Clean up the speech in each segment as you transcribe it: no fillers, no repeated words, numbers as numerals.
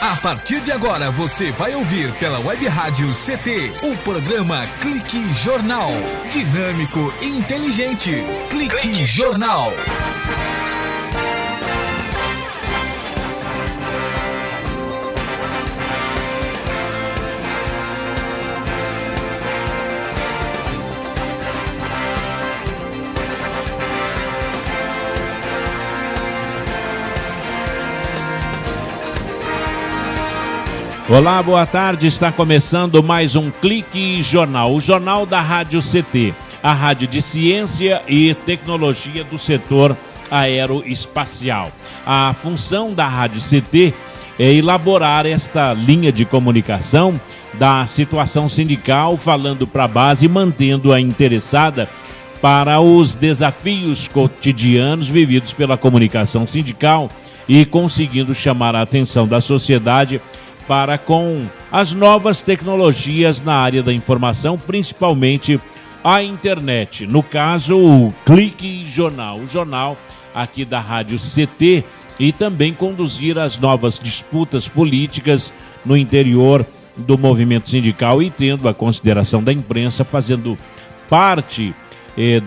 A partir de agora você vai ouvir pela Web Rádio CT o programa Clique Jornal. Dinâmico e inteligente. Clique Jornal. Olá, boa tarde, está começando mais um Clique Jornal, o jornal da Rádio CT, a rádio de ciência e tecnologia do setor aeroespacial. A função da Rádio CT é elaborar esta linha de comunicação da situação sindical, falando para a base e mantendo-a interessada para os desafios cotidianos vividos pela comunicação sindical e conseguindo chamar a atenção da sociedade para com as novas tecnologias na área da informação, principalmente a internet. No caso, o Clique Jornal, o jornal aqui da Rádio CT, e também conduzir as novas disputas políticas no interior do movimento sindical e tendo a consideração da imprensa fazendo parte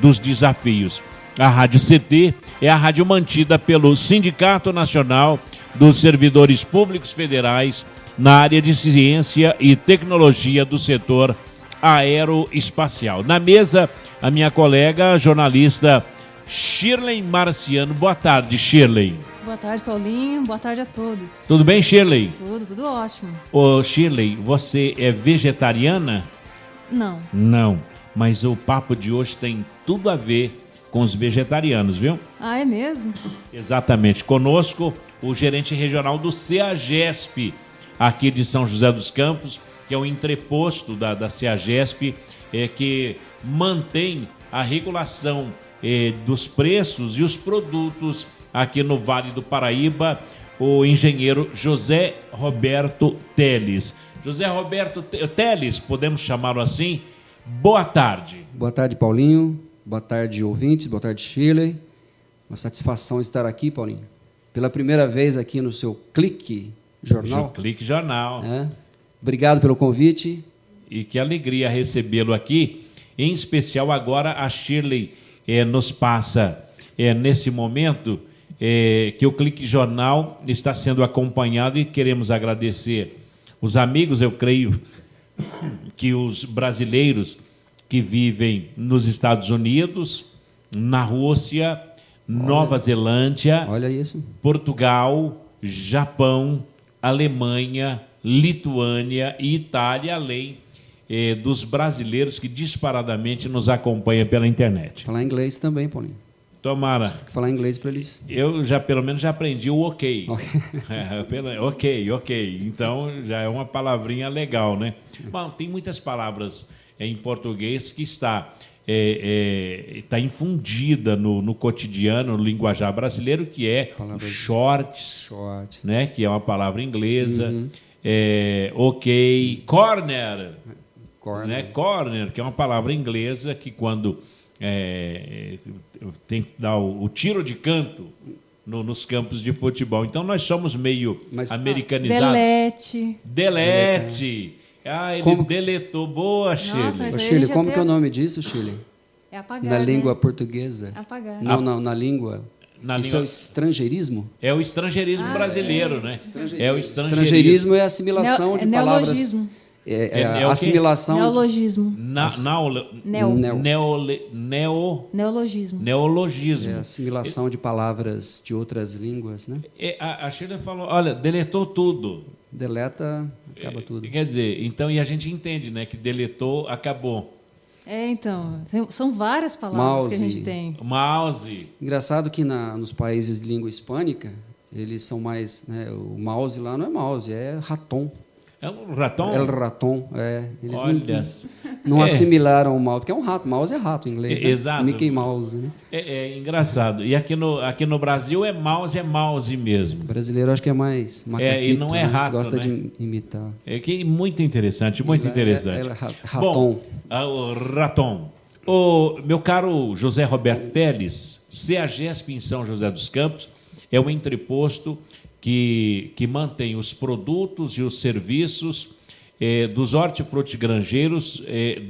dos desafios. A Rádio CT é a rádio mantida pelo Sindicato Nacional dos Servidores Públicos Federais na área de ciência e tecnologia do setor aeroespacial. Na mesa, a minha colega, a jornalista Shirley Marciano. Boa tarde, Shirley. Boa tarde, Paulinho. Boa tarde a todos. Tudo bem, Shirley? Tudo ótimo. Ô, Shirley, você é vegetariana? Não. Não, mas o papo de hoje tem tudo a ver com os vegetarianos, viu? Ah, é mesmo? Exatamente. Conosco, o gerente regional do CEAGESP, aqui de São José dos Campos, que é o entreposto da CEAGESP, que mantém a regulação dos preços e os produtos aqui no Vale do Paraíba, o engenheiro José Roberto Teles. José Roberto Teles, podemos chamá-lo assim? Boa tarde. Boa tarde, Paulinho. Boa tarde, ouvintes. Boa tarde, Shirley. Uma satisfação estar aqui, Paulinho. Pela primeira vez aqui no seu Clique Jornal. Clique Jornal. Obrigado pelo convite. E que alegria recebê-lo aqui. Em especial agora a Shirley nos passa nesse momento que o Clique Jornal está sendo acompanhado e queremos agradecer os amigos, eu creio que os brasileiros que vivem nos Estados Unidos, na Rússia, Nova Zelândia, Portugal, Japão, Alemanha, Lituânia e Itália, além dos brasileiros que disparadamente nos acompanham pela internet. Falar inglês também, Paulinho. Tomara. Tem que falar inglês para eles. Eu já, pelo menos, já aprendi o ok. Ok. Então, já é uma palavrinha legal, né? Bom, tem muitas palavras em português que está infundida no cotidiano, no linguajar brasileiro, que é shorts, né? Que é uma palavra inglesa. Ok, corner. Né? Corner, que é uma palavra inglesa que quando tem que dar o tiro de canto nos campos de futebol. Então nós somos meio americanizados. Delete. Ele deletou. Boa, Shirley. Shirley, como que é o nome disso, Shirley? É apagar, na língua portuguesa? Apagar. Não, na língua... Isso é o estrangeirismo? É o estrangeirismo brasileiro, né? É o estrangeirismo. É a assimilação de palavras... Neologismo. A assimilação... Neologismo. Neologismo. É a assimilação de palavras de outras línguas, né? A Shirley falou, olha, deletou tudo. Deleta, acaba tudo. Quer dizer, então, e a gente entende, né? Que deletou, acabou. Então, são várias palavras que a gente tem. Mouse. Engraçado que nos países de língua hispânica, eles são mais... Né, o mouse lá não é mouse, é raton. É um raton? É o raton, Eles não assimilaram o mouse, porque é um rato. Mouse é rato em inglês, né? Exato. Mickey Mouse, né? É engraçado. E aqui no Brasil é mouse mesmo. O brasileiro acho que é mais macaquito, e não é rato, gosta né? de imitar. Muito interessante, muito interessante. Raton. Bom, o raton. O meu caro José Roberto Teles, CEAGESP em São José dos Campos, é o entreposto que mantém os produtos e os serviços dos hortifrutigranjeiros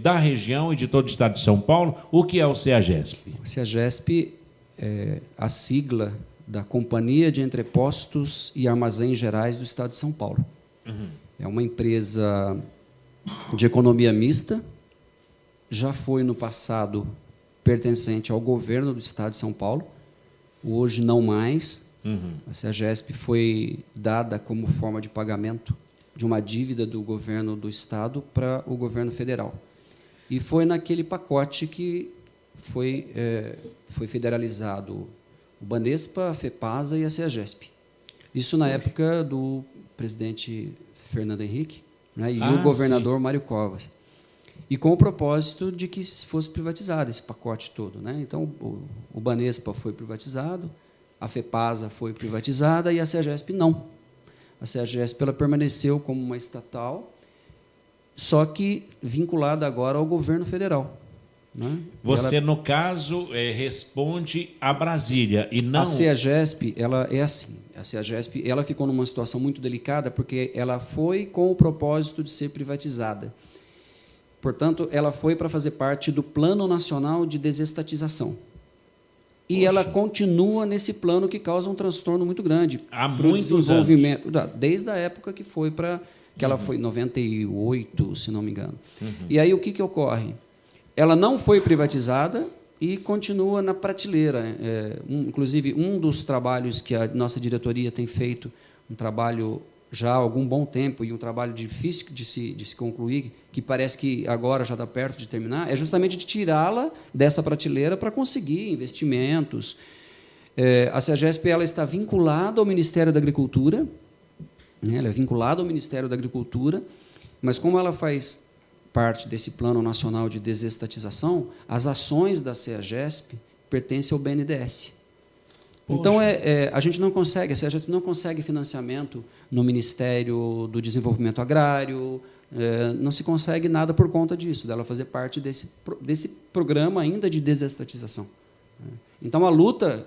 da região e de todo o estado de São Paulo. O que é o CEAGESP? O CEAGESP é a sigla da Companhia de Entrepostos e Armazéns Gerais do estado de São Paulo. É uma empresa de economia mista, já foi no passado pertencente ao governo do estado de São Paulo, hoje não mais. A CEAGESP foi dada como forma de pagamento de uma dívida do governo do estado para o governo federal. E foi naquele pacote que foi federalizado o Banespa, a FEPASA e a CEAGESP. Isso na época do presidente Fernando Henrique, né, e o governador Mário Covas. E com o propósito de que fosse privatizado esse pacote todo, né? Então, o Banespa foi privatizado, a FEPASA foi privatizada e a CEAGESP não. A CEAGESP ela permaneceu como uma estatal, só que vinculada agora ao governo federal. Né? Você, no caso, responde a Brasília e não... A CEAGESP, ela é assim. A CEAGESP ela ficou numa situação muito delicada porque ela foi com o propósito de ser privatizada. Portanto, ela foi para fazer parte do Plano Nacional de Desestatização. E ela continua nesse plano que causa um transtorno muito grande. Há muitos anos. Desde a época que foi para... que ela foi em 98, se não me engano. E aí o que ocorre? Ela não foi privatizada e continua na prateleira. Inclusive, um dos trabalhos que a nossa diretoria tem feito, um trabalho já há algum bom tempo e um trabalho difícil de se concluir, que parece que agora já está perto de terminar, é justamente de tirá-la dessa prateleira para conseguir investimentos. A CEAGESP ela está vinculada ao Ministério da Agricultura, né? Ela é vinculada ao Ministério da Agricultura, mas como ela faz parte desse Plano Nacional de Desestatização, as ações da CEAGESP pertencem ao BNDES. Poxa. Então, a gente não consegue, a CEAGESP não consegue financiamento no Ministério do Desenvolvimento Agrário, não se consegue nada por conta disso, dela fazer parte desse programa ainda de desestatização. Então, a luta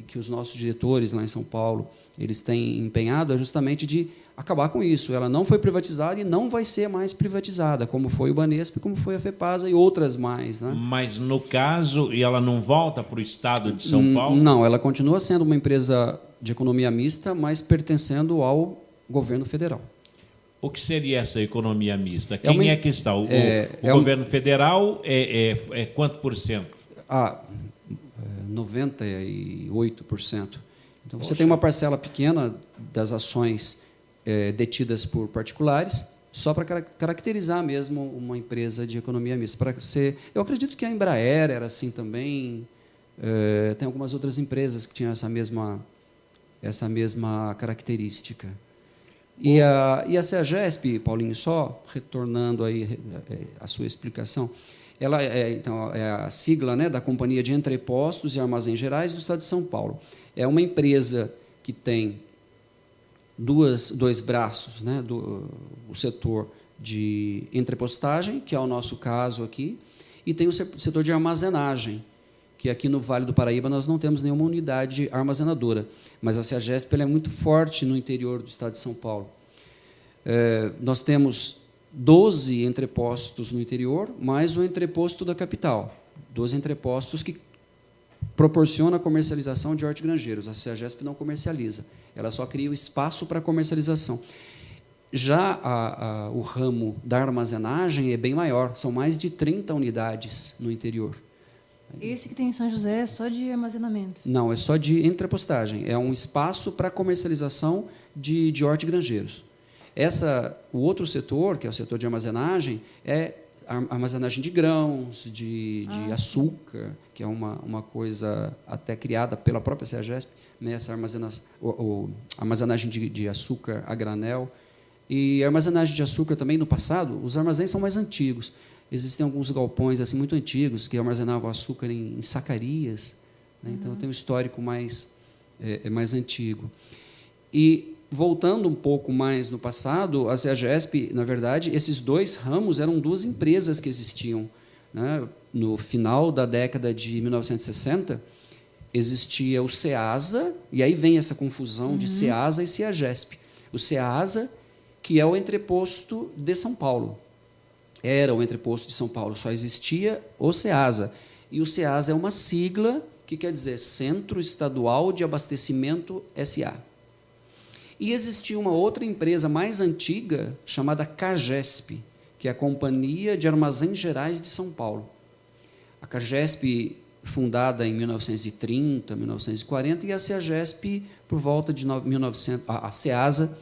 que os nossos diretores lá em São Paulo eles têm empenhado é justamente de acabar com isso. Ela não foi privatizada e não vai ser mais privatizada, como foi o Banespa, como foi a FEPASA e outras mais. Né? Mas, no caso, e ela não volta para o estado de São Paulo? Não, ela continua sendo uma empresa de economia mista, mas pertencendo ao governo federal. O que seria essa economia mista? Quem é que está? O governo federal é quanto por cento? 98%. Então, você tem uma parcela pequena das ações detidas por particulares, só para caracterizar mesmo uma empresa de economia mista. Eu acredito que a Embraer era assim também, tem algumas outras empresas que tinham essa mesma característica. E a CEAGESP, Paulinho, só retornando aí a sua explicação, ela é a sigla, né, da Companhia de Entrepostos e Armazéns Gerais do Estado de São Paulo. É uma empresa que tem dois braços, né, o setor de entrepostagem, que é o nosso caso aqui, e tem o setor de armazenagem, que aqui no Vale do Paraíba nós não temos nenhuma unidade armazenadora, mas a CEAGESP ela é muito forte no interior do estado de São Paulo. Nós temos 12 entrepostos no interior, mais o entreposto da capital, 12 entrepostos que proporciona a comercialização de hortigranjeiros. A CEAGESP não comercializa, ela só cria o espaço para comercialização. Já o ramo da armazenagem é bem maior, são mais de 30 unidades no interior. Esse que tem em São José é só de armazenamento? Não, é só de entrepostagem, é um espaço para comercialização de hortigranjeiros. O outro setor, que é o setor de armazenagem, é armazenagem de grãos, de açúcar, que é uma coisa até criada pela própria CEAGESP, né, essa armazenagem de açúcar a granel. E a armazenagem de açúcar também, no passado, os armazéns são mais antigos. Existem alguns galpões assim, muito antigos que armazenavam açúcar em sacarias, né, então tem um histórico mais antigo. E, voltando um pouco mais no passado, a CEAGESP, na verdade, esses dois ramos eram duas empresas que existiam. Né? No final da década de 1960, existia o SEASA, e aí vem essa confusão de SEASA e CEAGESP. O SEASA, que é o entreposto de São Paulo. Era o entreposto de São Paulo, só existia o SEASA. E o SEASA é uma sigla que quer dizer Centro Estadual de Abastecimento S.A. E existia uma outra empresa mais antiga, chamada CAGESP, que é a Companhia de Armazéns Gerais de São Paulo. A CAGESP, fundada em 1930, 1940, e a CEAGESP por volta de 1900, a SEASA,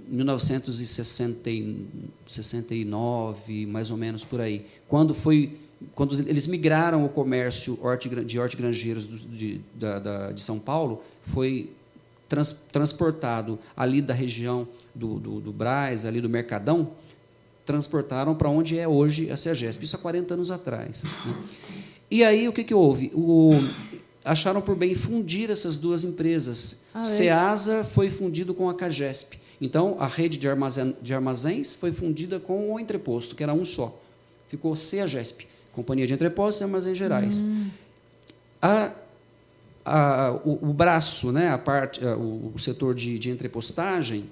1969, mais ou menos por aí. Quando eles migraram o comércio de hortigranjeiros de São Paulo, foi transportado ali da região do Brás, ali do Mercadão, transportaram para onde é hoje a CEAGESP, isso há 40 anos atrás. Né? E aí, o que houve? Acharam por bem fundir essas duas empresas. SEASA foi fundido com a CAGESP. Então, a rede de armazéns foi fundida com o entreposto, que era um só. Ficou CEAGESP, Companhia de Entrepostos e Armazéns Gerais. O braço, né, o setor de entrepostagem,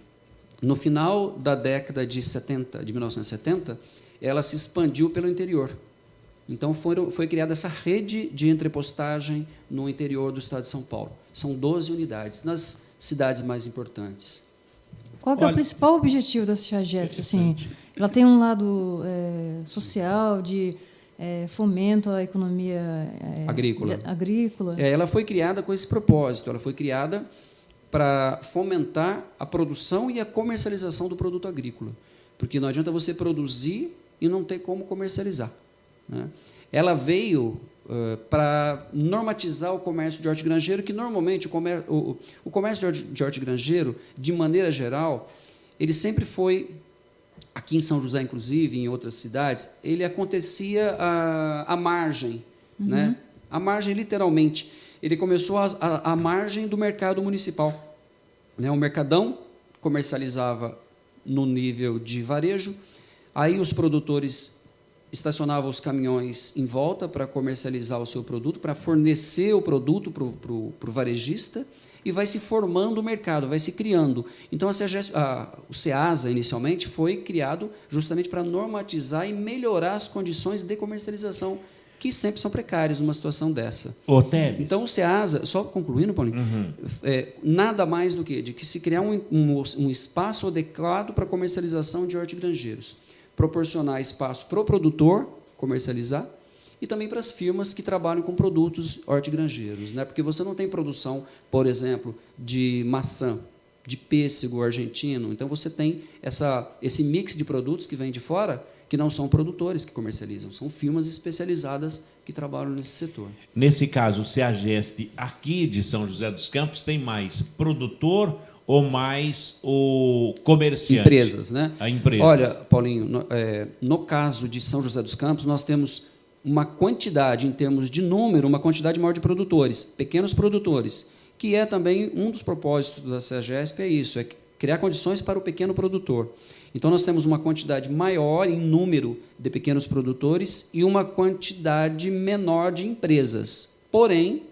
no final da década de 1970, ela se expandiu pelo interior. Então, foi criada essa rede de entrepostagem no interior do estado de São Paulo. São 12 unidades, nas cidades mais importantes. Qual que é o principal objetivo da CEAGESP? Assim, ela tem um lado social, de fomento à economia agrícola. Ela foi criada com esse propósito. Ela foi criada para fomentar a produção e a comercialização do produto agrícola. Porque não adianta você produzir e não ter como comercializar. Né? Ela veio para normatizar o comércio de hortigranjeiro, que normalmente o comércio de hortigranjeiro, de maneira geral, ele sempre foi, aqui em São José, inclusive, em outras cidades, ele acontecia à margem, né? À margem, literalmente. Ele começou à margem do mercado municipal. Né? O Mercadão comercializava no nível de varejo, aí os produtores estacionava os caminhões em volta para comercializar o seu produto, para fornecer o produto para o varejista, e vai se formando o mercado, vai se criando. Então, o SEASA, inicialmente, foi criado justamente para normatizar e melhorar as condições de comercialização, que sempre são precárias numa situação dessa. Então, o SEASA, só concluindo, Paulinho, nada mais do que de que se criar um espaço adequado para comercialização de hortigranjeiros, proporcionar espaço para o produtor comercializar e também para as firmas que trabalham com produtos hortigranjeiros, né? Porque você não tem produção, por exemplo, de maçã, de pêssego argentino, então você tem esse mix de produtos que vem de fora, que não são produtores que comercializam, são firmas especializadas que trabalham nesse setor. Nesse caso, o CEAGESP aqui de São José dos Campos tem mais produtor ou mais o comerciante? Empresas, né? Empresas. Olha, Paulinho, no caso de São José dos Campos, nós temos uma quantidade, em termos de número, uma quantidade maior de produtores, pequenos produtores, que é também um dos propósitos da CEAGESP, é isso, é criar condições para o pequeno produtor. Então, nós temos uma quantidade maior em número de pequenos produtores e uma quantidade menor de empresas. Porém,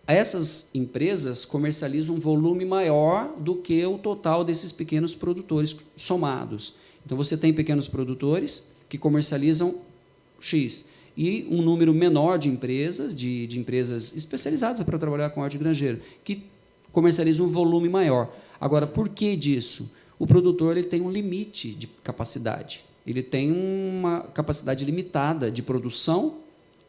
essas empresas comercializam um volume maior do que o total desses pequenos produtores somados. Então, você tem pequenos produtores que comercializam X e um número menor de empresas, de empresas especializadas para trabalhar com hortigranjeiro, que comercializam um volume maior. Agora, por que disso? O produtor ele tem um limite de capacidade. Ele tem uma capacidade limitada de produção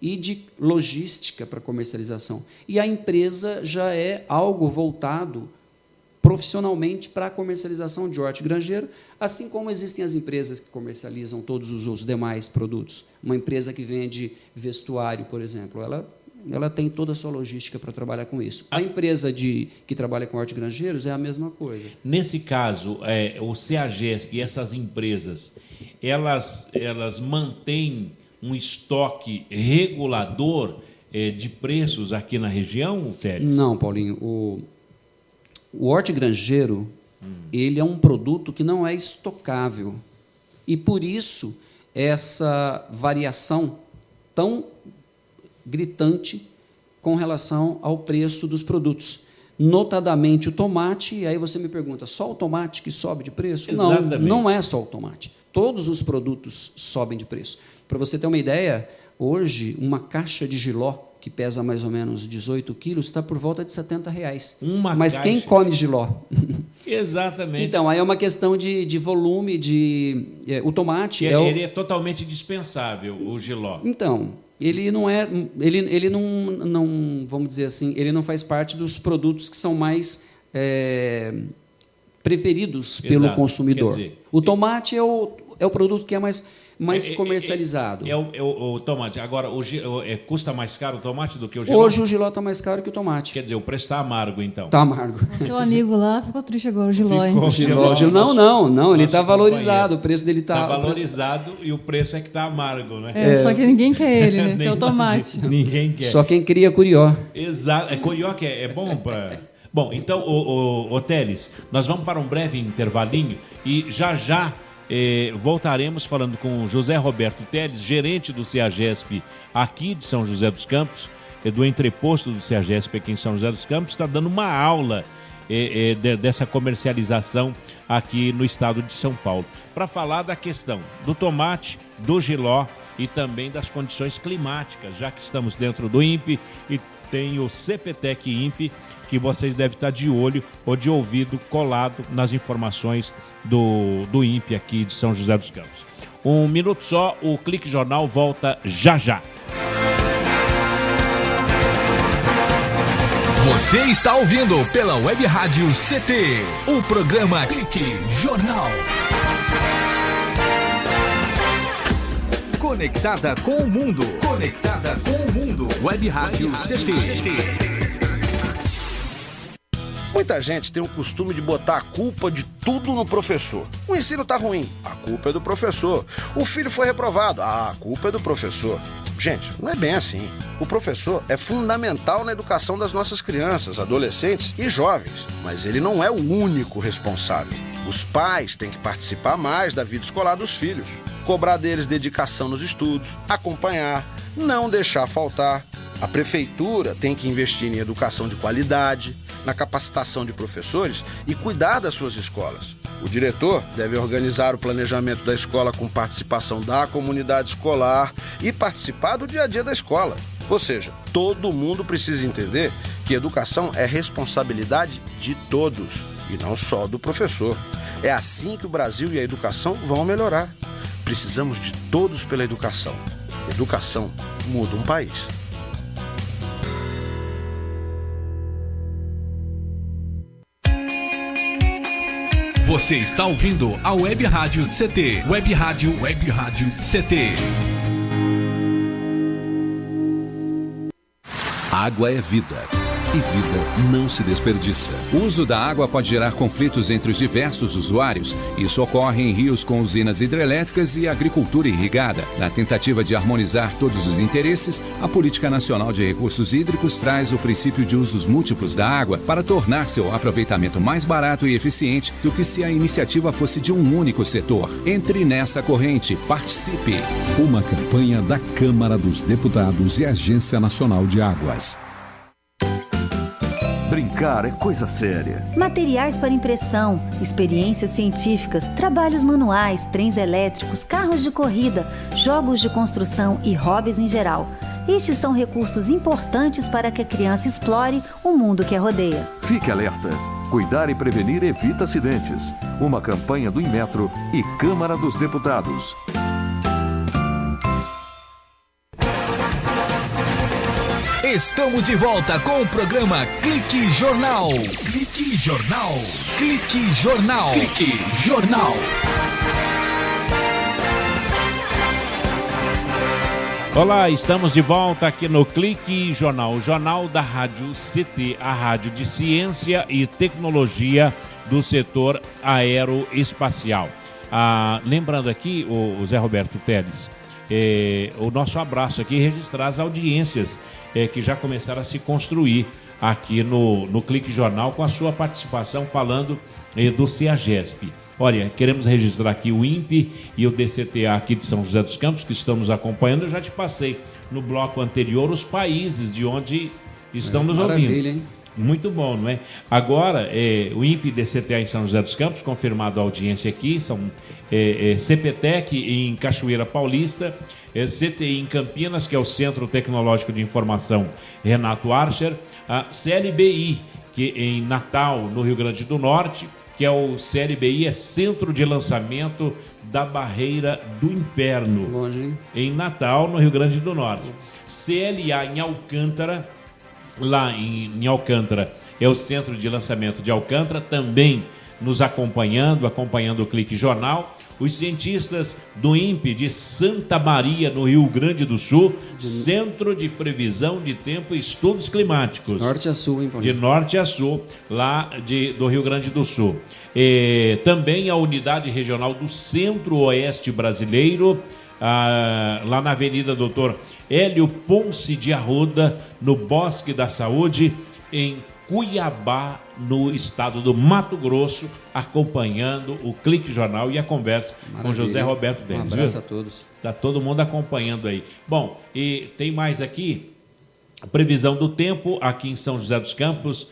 e de logística para comercialização. E a empresa já é algo voltado profissionalmente para a comercialização de hortigranjeiro, assim como existem as empresas que comercializam todos os demais produtos. Uma empresa que vende vestuário, por exemplo, ela tem toda a sua logística para trabalhar com isso. A empresa que trabalha com hortigranjeiros é a mesma coisa. Nesse caso, o CEAGESP e essas empresas, elas mantêm um estoque regulador de preços aqui na região, Teres? Não, Paulinho. O hortigranjeiro, ele é um produto que não é estocável. E, por isso, essa variação tão gritante com relação ao preço dos produtos. Notadamente o tomate, e aí você me pergunta, só o tomate que sobe de preço? Exatamente. Não é só o tomate. Todos os produtos sobem de preço. Para você ter uma ideia, hoje uma caixa de jiló, que pesa mais ou menos 18 quilos, está por volta de R$70. Mas quem come jiló? Exatamente. Então, aí é uma questão de volume, o tomate... Ele é totalmente dispensável, o jiló. Então, ele não é... Ele não, vamos dizer assim, ele não faz parte dos produtos que são mais preferidos pelo consumidor. Quer dizer, o tomate é o produto que é mais comercializado. O tomate. Agora, custa mais caro o tomate do que o jiló? Hoje o jiló está mais caro que o tomate. Quer dizer, o preço está amargo, então. Está amargo. O seu amigo lá ficou triste agora, o jiló, hein? Não, ele está valorizado. O preço dele está... Está valorizado e o preço é que está amargo, né? Só que ninguém quer ele, né? Que é o tomate. Ninguém quer. Só quem cria curió. Exato. Curió que é bom para... Bom, então, o Teles, nós vamos para um breve intervalinho e já voltaremos falando com o José Roberto Teles, gerente do CEAGESP aqui de São José dos Campos, do entreposto do CEAGESP aqui em São José dos Campos, está dando uma aula dessa comercialização aqui no estado de São Paulo, para falar da questão do tomate, do jiló e também das condições climáticas, já que estamos dentro do INPE e tem o CPTEC INPE, que vocês devem estar de olho ou de ouvido colado nas informações do INPE aqui de São José dos Campos. Um minuto só, o Clique Jornal volta já. Você está ouvindo pela Web Rádio CT, o programa Clique Jornal. Conectada com o mundo. Web Rádio CT. Muita gente tem o costume de botar a culpa de tudo no professor. O ensino tá ruim, a culpa é do professor. O filho foi reprovado, a culpa é do professor. Gente, não é bem assim. O professor é fundamental na educação das nossas crianças, adolescentes e jovens, mas ele não é o único responsável. Os pais têm que participar mais da vida escolar dos filhos, cobrar deles dedicação nos estudos, acompanhar, não deixar faltar. A prefeitura tem que investir em educação de qualidade, na capacitação de professores e cuidar das suas escolas. O diretor deve organizar o planejamento da escola com participação da comunidade escolar e participar do dia a dia da escola. Ou seja, todo mundo precisa entender que educação é responsabilidade de todos e não só do professor. É assim que o Brasil e a educação vão melhorar. Precisamos de todos pela educação. Educação muda um país. Você está ouvindo a Web Rádio CT. Web Rádio CT. Água é vida. E vida não se desperdiça. O uso da água pode gerar conflitos entre os diversos usuários. Isso ocorre em rios com usinas hidrelétricas e agricultura irrigada. Na tentativa de harmonizar todos os interesses, a Política Nacional de Recursos Hídricos traz o princípio de usos múltiplos da água para tornar seu aproveitamento mais barato e eficiente do que se a iniciativa fosse de um único setor. Entre nessa corrente, participe. Uma campanha da Câmara dos Deputados e Agência Nacional de Águas. Brincar é coisa séria. Materiais para impressão, experiências científicas, trabalhos manuais, trens elétricos, carros de corrida, jogos de construção e hobbies em geral. Estes são recursos importantes para que a criança explore o mundo que a rodeia. Fique alerta. Cuidar e prevenir evita acidentes. Uma campanha do Inmetro e Câmara dos Deputados. Estamos de volta com o programa Clique Jornal. Clique Jornal. Clique Jornal. Clique Jornal. Olá, estamos de volta aqui no Clique Jornal, o jornal da Rádio CT, a rádio de ciência e tecnologia do setor aeroespacial. Lembrando aqui, o Zé Roberto Teles, o nosso abraço aqui, registrar as audiências que já começaram a se construir aqui no Clique Jornal, com a sua participação falando do CEAGESP. Olha, queremos registrar aqui o INPE e o DCTA aqui de São José dos Campos, que estão nos acompanhando. Eu já te passei no bloco anterior os países de onde estão nos Maravilha, ouvindo. Hein? Muito bom, não é? Agora, o INPE DCTA em São José dos Campos, confirmado a audiência aqui, são CPTEC em Cachoeira Paulista, CTI em Campinas, que é o Centro Tecnológico de Informação Renato Archer, a CLBI, que em Natal, no Rio Grande do Norte, que é o CLBI, é Centro de Lançamento da Barreira do Inferno, longe, em Natal, no Rio Grande do Norte. CLA em Alcântara, lá em Alcântara, é o Centro de Lançamento de Alcântara, também nos acompanhando o Clique Jornal. Os cientistas do INPE de Santa Maria, no Rio Grande do Sul, Centro de Previsão de Tempo e Estudos Climáticos. Norte a sul, hein, Paulinho? De norte a sul, lá do Rio Grande do Sul. Também a Unidade Regional do Centro-Oeste Brasileiro, lá na Avenida Doutor Hélio Ponce de Arruda, no Bosque da Saúde, em Cuiabá, no estado do Mato Grosso, acompanhando o Clique Jornal e a conversa com José Roberto Denis. Um abraço a todos. Está todo mundo acompanhando aí. Bom, e tem mais aqui, a previsão do tempo aqui em São José dos Campos,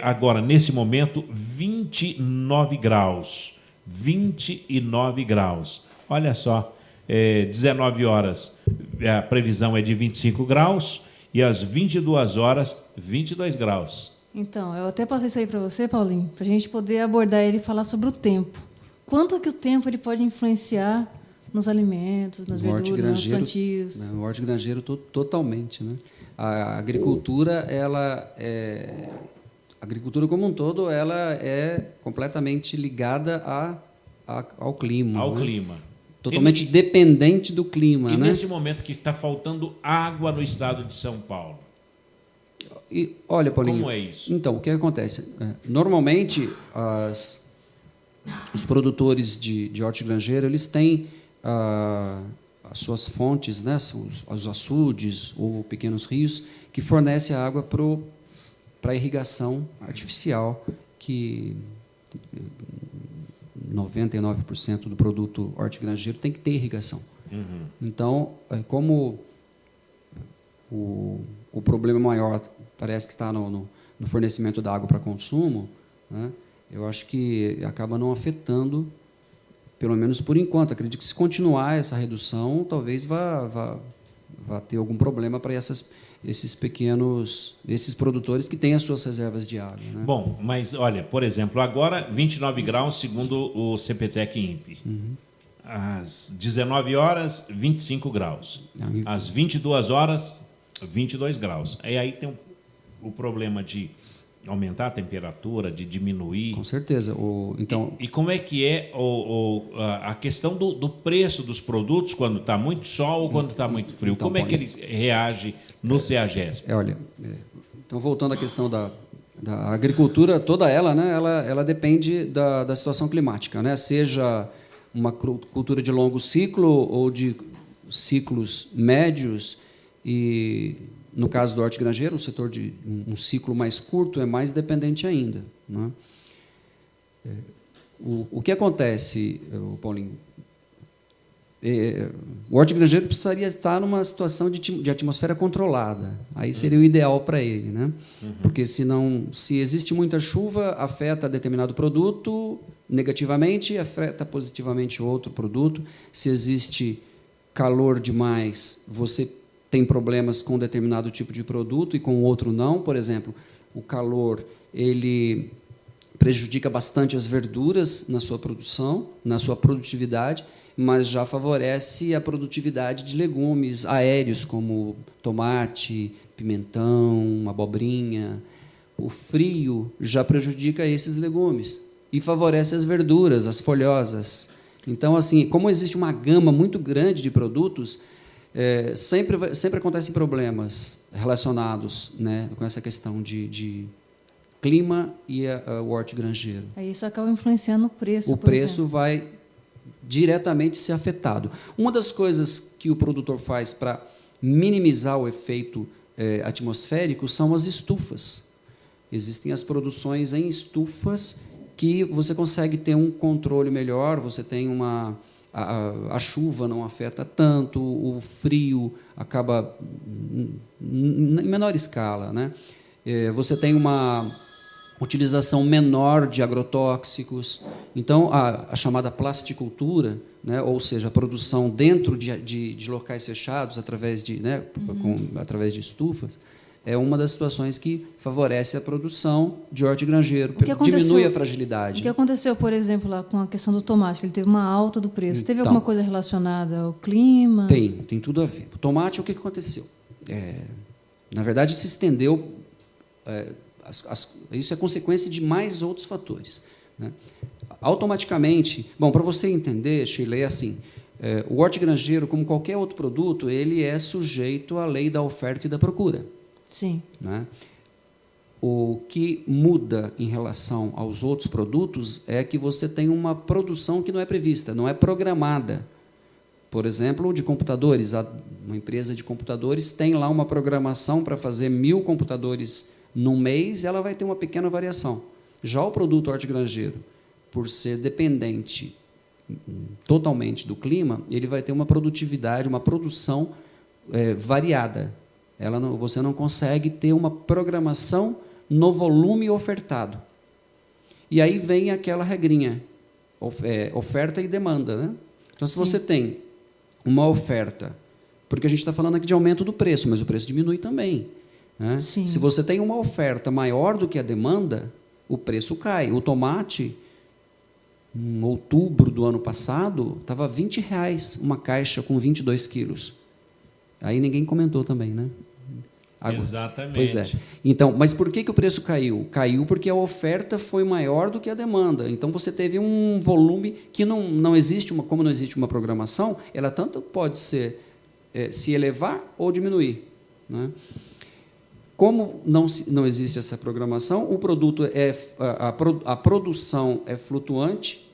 agora, nesse momento, 29 graus. 29 graus. Olha só, 19 horas, a previsão é de 25 graus e às 22 horas, 22 graus. Então, eu até passei isso aí para você, Paulinho, para a gente poder abordar ele e falar sobre o tempo. Quanto que o tempo ele pode influenciar nos alimentos, nas verduras, nos plantios? No hortigranjeiro totalmente, né? A agricultura, a agricultura como um todo, ela é completamente ligada ao clima. Ao né? clima. Totalmente dependente do clima. E né? nesse momento que está faltando água no estado de São Paulo? E, olha, Paulinho, como é isso? Então, o que acontece? Normalmente, os produtores de hortigranjeiro, eles têm as suas fontes, né? Os açudes ou pequenos rios, que fornecem a água para a irrigação artificial, que 99% do produto hortigranjeiro tem que ter irrigação. Uhum. Então, como o problema maior parece que está no fornecimento da água para consumo, né, eu acho que acaba não afetando, pelo menos por enquanto. Acredito que se continuar essa redução, talvez vá ter algum problema para esses produtores que têm as suas reservas de água. Né? Bom, mas olha, por exemplo, agora 29 graus segundo o CPTEC INPE. Uhum. Às 19 horas, 25 graus. Às 22 horas, 22 graus. E aí tem o problema de aumentar a temperatura, de diminuir. Com certeza. E como é que é a questão do preço dos produtos quando está muito sol ou quando está muito frio? Então, como é que eles reagem no CEAGESP? Então, voltando à questão da agricultura, toda ela, né, ela depende da situação climática, né? Seja uma cultura de longo ciclo ou de ciclos médios, e no caso do hortigranjeiro, o setor de um ciclo mais curto é mais dependente ainda. Né? O que acontece, Paulinho? O hortigranjeiro precisaria estar numa situação de atmosfera controlada. Aí seria o ideal para ele. Né? Uhum. Porque, se existe muita chuva, afeta determinado produto negativamente, afeta positivamente outro produto. Se existe calor demais, você tem problemas com determinado tipo de produto e com outro não. Por exemplo, o calor ele prejudica bastante as verduras na sua produção, na sua produtividade, mas já favorece a produtividade de legumes aéreos, como tomate, pimentão, abobrinha. O frio já prejudica esses legumes e favorece as verduras, as folhosas. Então, assim, como existe uma gama muito grande de produtos, sempre acontecem problemas relacionados, né, com essa questão de clima e o hortigranjeiro. Aí isso acaba influenciando o preço. O preço vai diretamente ser afetado. Uma das coisas que o produtor faz para minimizar o efeito atmosférico são as estufas. Existem as produções em estufas que você consegue ter um controle melhor, você tem a chuva não afeta tanto, o frio acaba em menor escala, né? Você tem uma utilização menor de agrotóxicos. Então, a chamada plasticultura, né, ou seja, a produção dentro de locais fechados, através de estufas, é uma das situações que favorece a produção de hortigranjeiro, diminui a fragilidade. O que aconteceu, por exemplo, lá com a questão do tomate, que ele teve uma alta do preço? Teve alguma coisa relacionada ao clima? Tem tudo a ver. O tomate, o que aconteceu? Na verdade, se estendeu... isso é consequência de mais outros fatores, né? Automaticamente, para você entender, Shirley, é assim, o hortigranjeiro, como qualquer outro produto, ele é sujeito à lei da oferta e da procura. Sim. Né? O que muda em relação aos outros produtos é que você tem uma produção que não é prevista, não é programada. Por exemplo, de computadores, uma empresa de computadores tem lá uma programação para fazer 1.000 computadores num mês, ela vai ter uma pequena variação. Já o produto hortigranjeiro, por ser dependente totalmente do clima, ele vai ter uma produtividade, uma produção variada. Você não consegue ter uma programação no volume ofertado. E aí vem aquela regrinha, oferta e demanda, né? Então, se você tem uma oferta, porque a gente está falando aqui de aumento do preço, mas o preço diminui também, né? Se você tem uma oferta maior do que a demanda, o preço cai. O tomate, em outubro do ano passado, estava R$20 uma caixa com 22 quilos. Aí ninguém comentou também, né? Exatamente. Pois é. Então, mas por que o preço caiu? Caiu porque a oferta foi maior do que a demanda. Então, você teve um volume que não existe, como não existe uma programação, ela tanto pode se elevar ou diminuir, né? Como não existe essa programação, o produto a produção é flutuante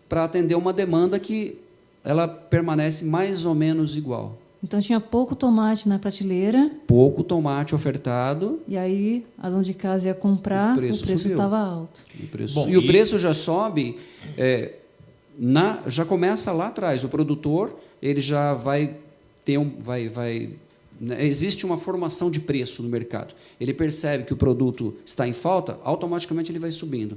para atender uma demanda que ela permanece mais ou menos igual. Então, tinha pouco tomate na prateleira. Pouco tomate ofertado. E aí, a dona de casa ia comprar, o preço estava alto. O preço já sobe, já começa lá atrás. O produtor ele já vai ter existe uma formação de preço no mercado. Ele percebe que o produto está em falta, automaticamente ele vai subindo.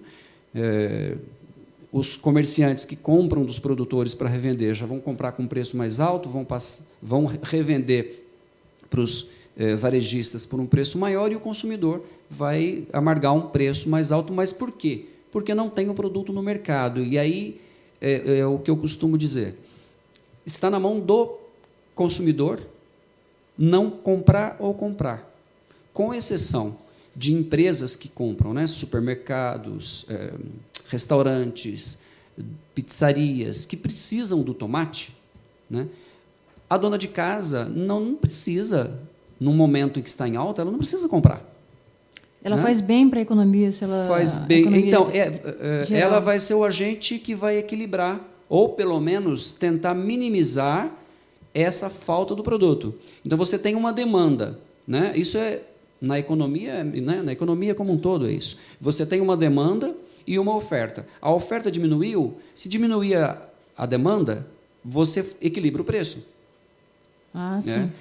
Os comerciantes que compram dos produtores para revender já vão comprar com preço mais alto, vão revender para os varejistas por um preço maior e o consumidor vai amargar um preço mais alto. Mas por quê? Porque não tem o produto no mercado. E aí é o que eu costumo dizer. Está na mão do consumidor não comprar ou comprar, com exceção de empresas que compram, né? Supermercados, restaurantes, pizzarias, que precisam do tomate, né? A dona de casa não precisa, no momento em que está em alta, ela não precisa comprar. Ela faz bem para a economia, se ela faz bem. Então, ela vai ser o agente que vai equilibrar, ou pelo menos tentar minimizar essa falta do produto. Então, você tem uma demanda, né? Isso é na economia, né? Na economia como um todo é isso. Você tem uma demanda e uma oferta. A oferta diminuiu, se diminuir a demanda, você equilibra o preço. Sim.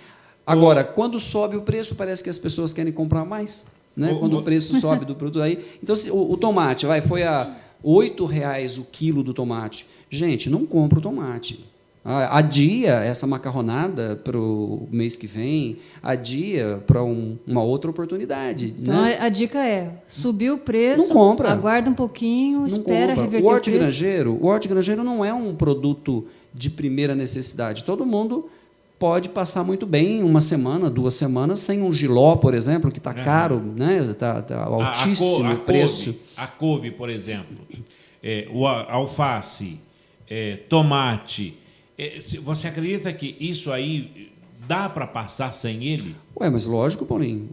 Agora, quando sobe o preço, parece que as pessoas querem comprar mais, né? Quando o preço sobe do produto aí. Então, o tomate foi a R$8 o quilo do tomate. Gente, não compra o tomate. Adia essa macarronada para o mês que vem, adia para uma outra oportunidade. Então, né? a dica é, subiu o preço, não compra. Aguarda um pouquinho, espera reverter o hortigranjeiro não é um produto de primeira necessidade. Todo mundo pode passar muito bem uma semana, 2 semanas, sem um jiló, por exemplo, que está caro, né? Tá altíssimo o preço. A couve, por exemplo, o alface, tomate. Você acredita que isso aí dá para passar sem ele? Mas lógico, Paulinho.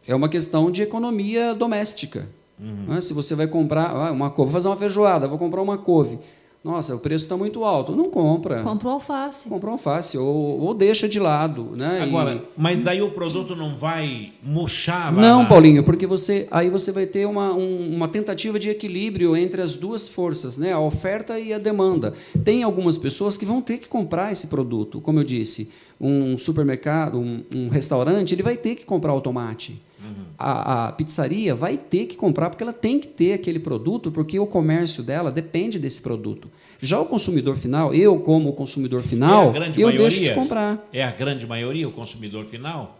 É uma questão de economia doméstica. Né? Se você vai comprar uma couve, vou fazer uma feijoada, vou comprar uma couve. Nossa, o preço está muito alto. Não compra. Compra o alface. Compra o alface ou deixa de lado, né? Agora, mas daí o produto não vai murchar lá? Não, Paulinho, porque aí você vai ter uma tentativa de equilíbrio entre as duas forças, né? A oferta e a demanda. Tem algumas pessoas que vão ter que comprar esse produto. Como eu disse, um supermercado, um restaurante, ele vai ter que comprar o tomate. A pizzaria vai ter que comprar porque ela tem que ter aquele produto, porque o comércio dela depende desse produto. Já o consumidor final, eu como consumidor final, deixo de comprar. É a grande maioria o consumidor final?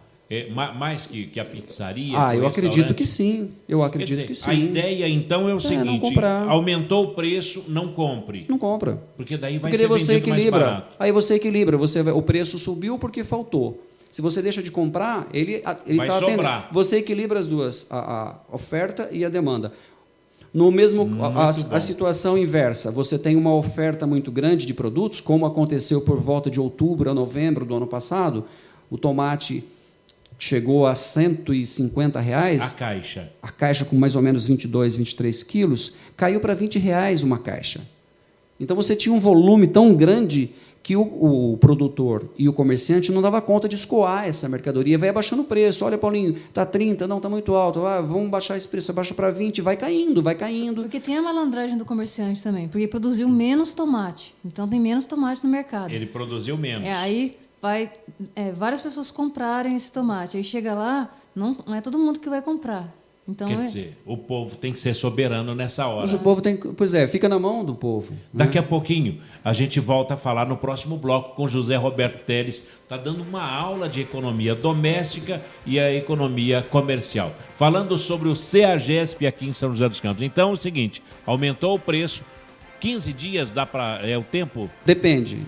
Mais que a pizzaria? Eu acredito que sim. A ideia, então, é o seguinte: aumentou o preço, não compre. Não compra. Porque daí vai ser vendido mais barato. Aí você equilibra. O preço subiu porque faltou. Se você deixa de comprar, ele vai sobrar. Você equilibra as duas, a oferta e a demanda. No mesmo, a situação inversa, você tem uma oferta muito grande de produtos, como aconteceu por volta de outubro a novembro do ano passado, o tomate chegou a R$ 150. A caixa com mais ou menos 22, 23 quilos, caiu para R$ 20 uma caixa. Então você tinha um volume tão grande que o produtor e o comerciante não dava conta de escoar essa mercadoria, vai abaixando o preço. Olha, Paulinho, está 30, não, está muito alto, vamos baixar esse preço, baixa para 20, vai caindo. Porque tem a malandragem do comerciante também, porque produziu menos tomate, então tem menos tomate no mercado. Ele produziu menos. Aí vai várias pessoas comprarem esse tomate, aí chega lá, não é todo mundo que vai comprar. Então, quer dizer, o povo tem que ser soberano nessa hora. Mas o povo tem que... fica na mão do povo. Daqui a pouquinho, a gente volta a falar no próximo bloco com José Roberto Teles. Está dando uma aula de economia doméstica e a economia comercial. Falando sobre o CEAGESP aqui em São José dos Campos. Então, é o seguinte, aumentou o preço. 15 dias dá para... É o tempo? Depende,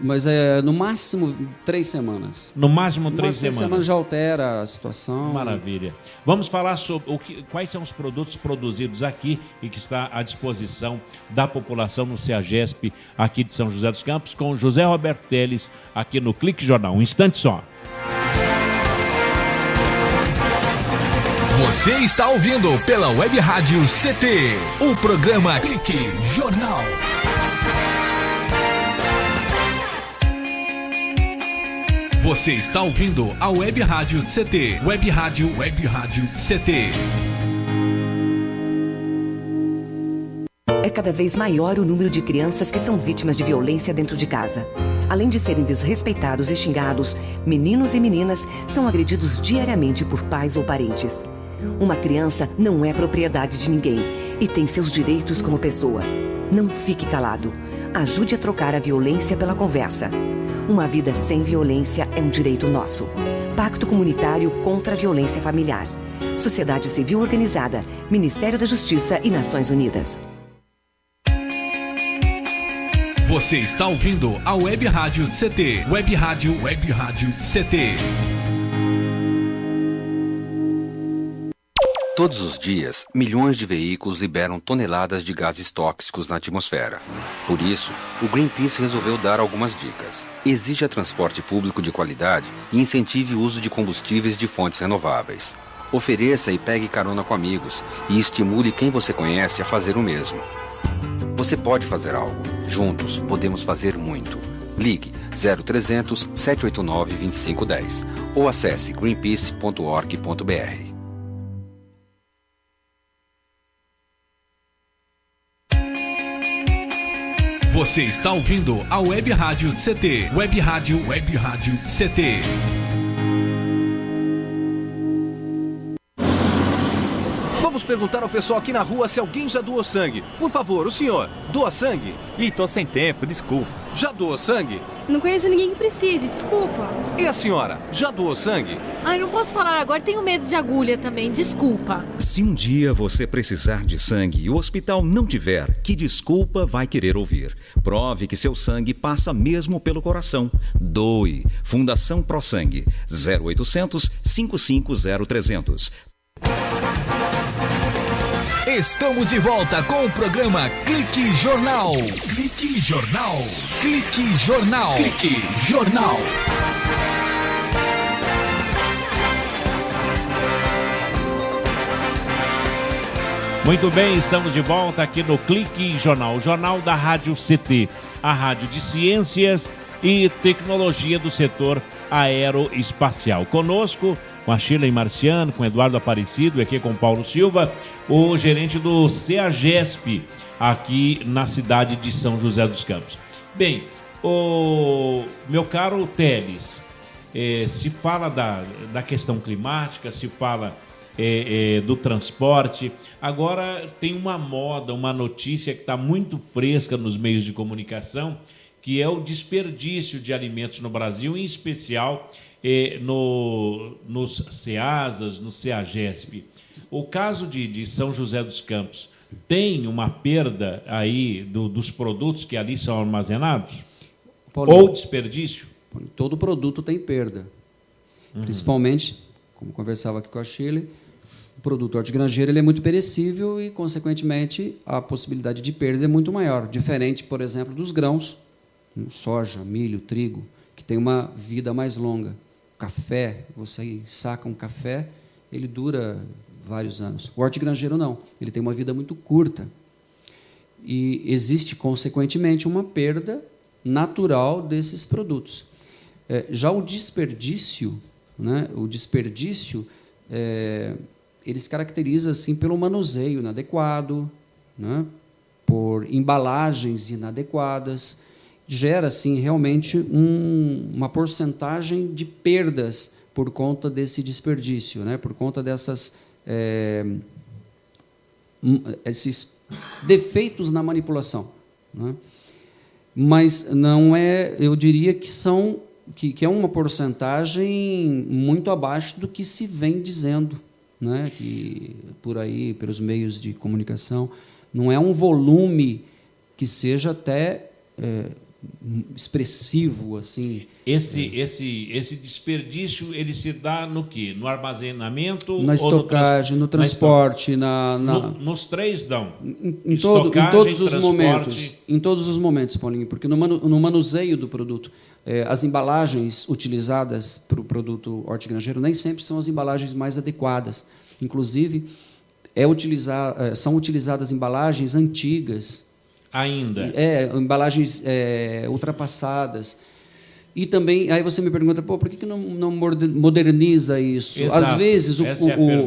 mas no máximo 3 semanas. No máximo 3 semanas. 3 semanas já altera a situação. Maravilha. Vamos falar sobre quais são os produtos produzidos aqui e que está à disposição da população no CEAGESP aqui de São José dos Campos com José Roberto Teles aqui no Clique Jornal. Um instante só. Você está ouvindo pela Web Rádio CT, o programa Clique Jornal. Você está ouvindo a Web Rádio CT, Web Rádio CT. É cada vez maior o número de crianças que são vítimas de violência dentro de casa. Além de serem desrespeitados e xingados, meninos e meninas são agredidos diariamente por pais ou parentes. Uma criança não é propriedade de ninguém e tem seus direitos como pessoa. Não fique calado. Ajude a trocar a violência pela conversa. Uma vida sem violência é um direito nosso. Pacto Comunitário contra a Violência Familiar. Sociedade Civil Organizada, Ministério da Justiça e Nações Unidas. Você está ouvindo a Web Rádio CT, Web Rádio CT. Todos os dias, milhões de veículos liberam toneladas de gases tóxicos na atmosfera. Por isso, o Greenpeace resolveu dar algumas dicas. Exija transporte público de qualidade e incentive o uso de combustíveis de fontes renováveis. Ofereça e pegue carona com amigos e estimule quem você conhece a fazer o mesmo. Você pode fazer algo. Juntos, podemos fazer muito. Ligue 0300 789 2510 ou acesse greenpeace.org.br. Você está ouvindo a Web Rádio CT, Web Rádio CT. Vamos perguntar ao pessoal aqui na rua se alguém já doou sangue. Por favor, o senhor, doa sangue? Ih, tô sem tempo, desculpa. Já doou sangue? Não conheço ninguém que precise, desculpa. E a senhora, já doou sangue? Ai, não posso falar agora, tenho medo de agulha também, desculpa. Se um dia você precisar de sangue e o hospital não tiver, que desculpa vai querer ouvir? Prove que seu sangue passa mesmo pelo coração. Doe. Fundação Pro Sangue. 0800 550 300. Estamos de volta com o programa Clique Jornal. Clique Jornal. Clique Jornal. Clique Jornal. Muito bem, estamos de volta aqui no Clique Jornal, o jornal da Rádio CT, a rádio de ciências e tecnologia do setor aeroespacial. Conosco, com a Shirley Marciano, com Eduardo Aparecido, aqui com Paulo Silva, o gerente do CEAGESP, aqui na cidade de São José dos Campos. Bem, o meu caro Teles, se fala da questão climática, se fala do transporte. Agora tem uma moda, uma notícia que está muito fresca nos meios de comunicação, que é o desperdício de alimentos no Brasil, em especial nos CEASAs, no CEAGESP. O caso de São José dos Campos tem uma perda aí dos produtos que ali são armazenados? Paulo, ou desperdício? Todo produto tem perda. Principalmente, como conversava aqui com a Shirley, o produto hortigranjeiro ele é muito perecível e, consequentemente, a possibilidade de perda é muito maior. Diferente, por exemplo, dos grãos, soja, milho, trigo, que tem uma vida mais longa. Café, você saca um café, ele dura vários anos. O hortigranjeiro não, ele tem uma vida muito curta. E existe, consequentemente, uma perda natural desses produtos. Já o desperdício, né, ele se caracteriza assim, pelo manuseio inadequado, né, por embalagens inadequadas, gera assim, realmente uma porcentagem de perdas por conta desse desperdício, né, por conta esses defeitos na manipulação, né? Mas não é, eu diria que é uma porcentagem muito abaixo do que se vem dizendo, né? Que por aí, pelos meios de comunicação, não é um volume que seja até expressivo, assim. Esse desperdício, ele se dá no quê? No armazenamento? Na estocagem, no transporte, nos três dão. Em todos os momentos. Em todos os momentos, Paulinho, porque no manuseio do produto, as embalagens utilizadas para o produto hortigranjeiro nem sempre são as embalagens mais adequadas. Inclusive, são utilizadas embalagens antigas, ainda. Embalagens ultrapassadas. E também, aí você me pergunta, por que não moderniza isso? Exato. Às vezes,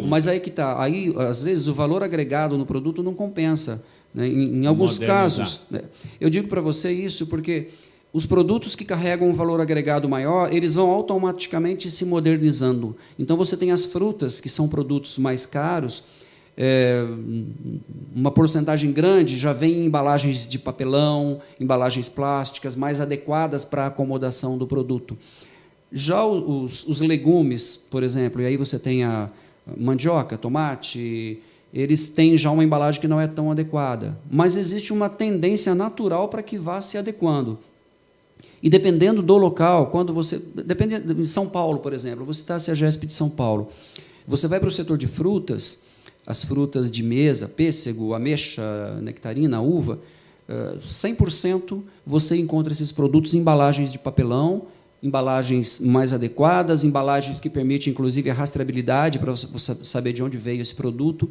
mas aí que está, às vezes o valor agregado no produto não compensa, né? Em alguns casos, né? Eu digo para você isso porque os produtos que carregam um valor agregado maior, eles vão automaticamente se modernizando. Então, você tem as frutas, que são produtos mais caros, uma porcentagem grande já vem em embalagens de papelão, embalagens plásticas, mais adequadas para a acomodação do produto. Já os legumes, por exemplo, e aí você tem a mandioca, tomate, eles têm já uma embalagem que não é tão adequada. Mas existe uma tendência natural para que vá se adequando. E dependendo do local, dependendo de São Paulo, por exemplo, você está a CEAGESP de São Paulo, você vai para o setor de frutas, as frutas de mesa, pêssego, ameixa, nectarina, uva, 100% você encontra esses produtos em embalagens de papelão, embalagens mais adequadas, embalagens que permitem, inclusive, a rastreabilidade para você saber de onde veio esse produto.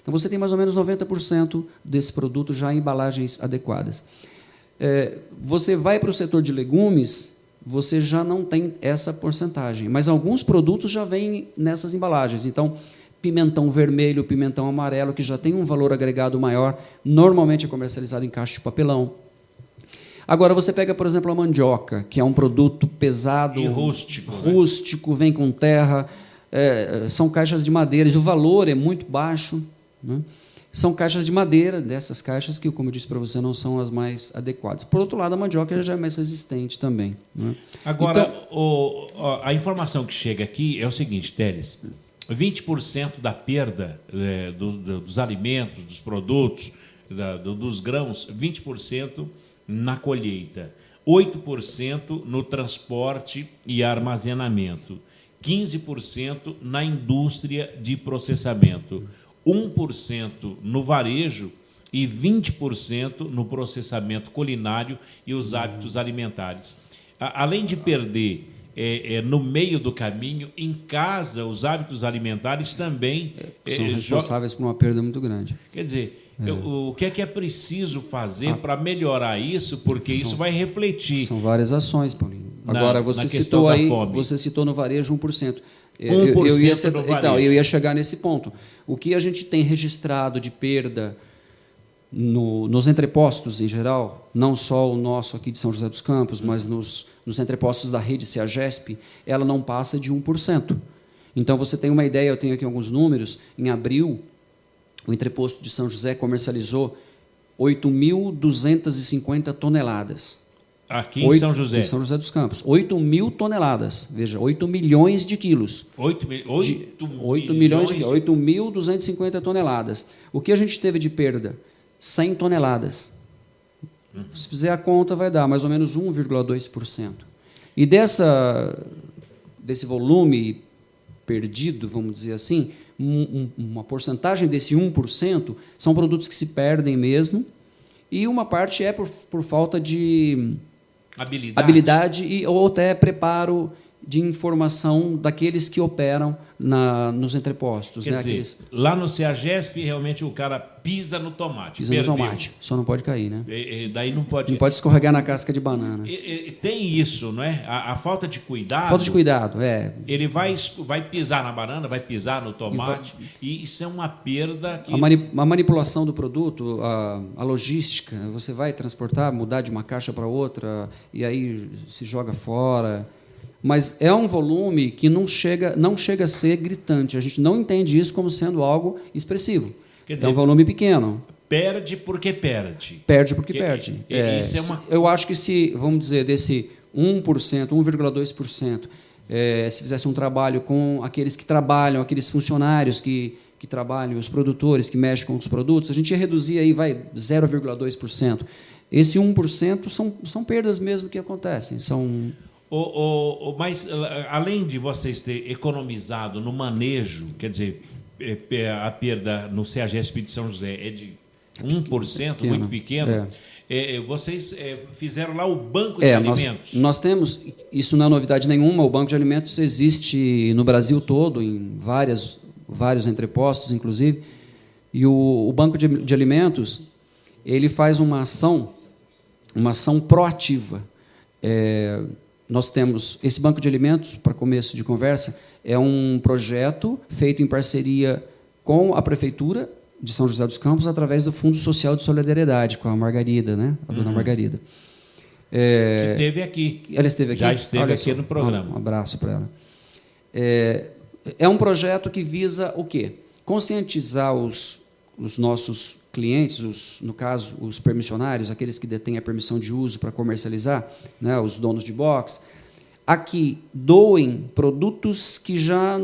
Então, você tem mais ou menos 90% desse produto já em embalagens adequadas. Você vai para o setor de legumes, você já não tem essa porcentagem, mas alguns produtos já vêm nessas embalagens. Então, pimentão vermelho, pimentão amarelo, que já tem um valor agregado maior, normalmente é comercializado em caixa de papelão. Agora, você pega, por exemplo, a mandioca, que é um produto pesado, e rústico, né? Vem com terra, são caixas de madeira, o valor é muito baixo, né? São caixas de madeira, dessas caixas que, como eu disse para você, não são as mais adequadas. Por outro lado, a mandioca já é mais resistente também, né? Agora, então, a informação que chega aqui é o seguinte, Teles, 20% da perda dos alimentos, dos produtos, dos grãos, 20% na colheita, 8% no transporte e armazenamento, 15% na indústria de processamento, 1% no varejo e 20% no processamento culinário e os hábitos alimentares. Além de perder no meio do caminho, em casa, os hábitos alimentares também são responsáveis por uma perda muito grande. Quer dizer, o que é preciso fazer para melhorar isso? Porque isso vai refletir. São várias ações, Paulinho. Agora, você citou no varejo 1%. 1% eu ia chegar nesse ponto. O que a gente tem registrado de perda nos entrepostos em geral, não só o nosso aqui de São José dos Campos, mas nos entrepostos da rede CEAGESP, ela não passa de 1%. Então, você tem uma ideia, eu tenho aqui alguns números. Em abril, o entreposto de São José comercializou 8.250 toneladas. Aqui em São José? Em São José dos Campos. 8.000 toneladas. Veja, 8 milhões de quilos. 8.250 toneladas. O que a gente teve de perda? 100 toneladas. Se fizer a conta, vai dar mais ou menos 1,2%. E desse volume perdido, vamos dizer assim, uma porcentagem desse 1% são produtos que se perdem mesmo, e uma parte é por falta de habilidade ou até preparo de informação daqueles que operam nos entrepostos. Quer dizer, lá no CEAGESP, realmente o cara pisa no tomate. Pisa no tomate, só não pode cair, né? Daí não pode... Não pode escorregar na casca de banana. Tem isso, não é? A falta de cuidado... Falta de cuidado, Ele vai pisar na banana, vai pisar no tomate, e isso é uma perda que... A manipulação do produto, a logística, você vai transportar, mudar de uma caixa para outra, e aí se joga fora... Mas é um volume que não chega a ser gritante. A gente não entende isso como sendo algo expressivo. Quer dizer, é um volume pequeno. Perde porque perde. Perde porque perde. Isso é eu acho que se, vamos dizer, desse 1%, 1,2%, se fizesse um trabalho com aqueles que trabalham, aqueles funcionários que trabalham, os produtores que mexem com os produtos, a gente ia reduzir aí, 0,2%. Esse 1% são perdas mesmo que acontecem. Mas, além de vocês terem economizado no manejo, quer dizer, a perda no CEAGESP de São José é de 1%, muito pequeno, vocês fizeram lá o banco de alimentos. Nós temos, isso não é novidade nenhuma, o banco de alimentos existe no Brasil todo, em vários entrepostos, inclusive, e o banco de alimentos, ele faz uma ação proativa. Nós temos esse banco de alimentos, para começo de conversa, é um projeto feito em parceria com a Prefeitura de São José dos Campos, através do Fundo Social de Solidariedade, com a Margarida, né? A dona Margarida. Que esteve aqui. Ela esteve aqui? Já esteve aqui no programa. Um abraço para ela. É um projeto que visa o quê? Conscientizar os nossos clientes, no caso, os permissionários, aqueles que detêm a permissão de uso para comercializar, né, os donos de box, a que doem produtos que já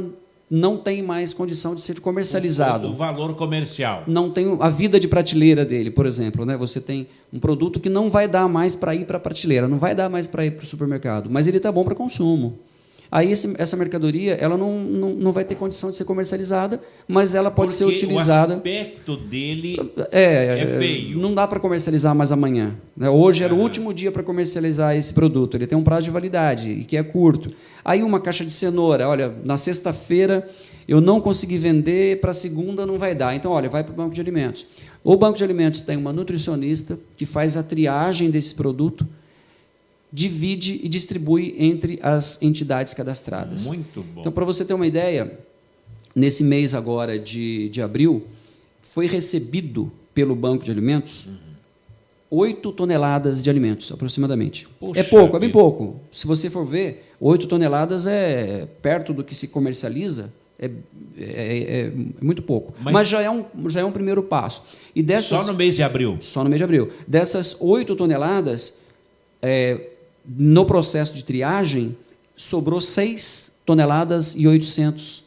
não têm mais condição de ser comercializado. O valor comercial. Não tem a vida de prateleira dele, por exemplo. Né? Você tem um produto que não vai dar mais para ir para a prateleira, não vai dar mais para ir para o supermercado, mas ele está bom para consumo. Aí essa mercadoria ela não vai ter condição de ser comercializada, mas ela pode ser utilizada. O aspecto dele é feio. Não dá para comercializar mais amanhã. Né? Hoje era o último dia para comercializar esse produto. Ele tem um prazo de validade, e que é curto. Aí uma caixa de cenoura, olha, na sexta-feira eu não consegui vender, para segunda não vai dar. Então, olha, vai para o banco de alimentos. O banco de alimentos tem uma nutricionista que faz a triagem desse produto, divide e distribui entre as entidades cadastradas. Muito bom. Então, para você ter uma ideia, nesse mês agora de abril, foi recebido pelo Banco de Alimentos 8 toneladas de alimentos, aproximadamente. Poxa, é pouco, é bem pouco. Se você for ver, 8 toneladas é perto do que se comercializa, é muito pouco. Mas já é um primeiro passo. E só no mês de abril? Só no mês de abril. Dessas 8 toneladas, no processo de triagem, sobrou 6 toneladas e 800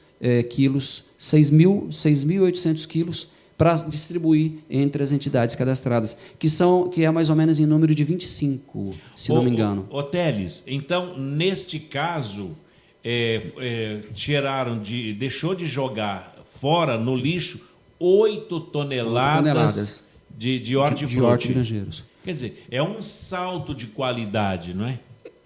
quilos, 6.800 quilos, para distribuir entre as entidades cadastradas, que é mais ou menos em número de 25, se não me engano. Teles, então, neste caso, deixou de jogar fora, no lixo, 8 toneladas de hortifruti. Grangeiros. Quer dizer, é um salto de qualidade, não é?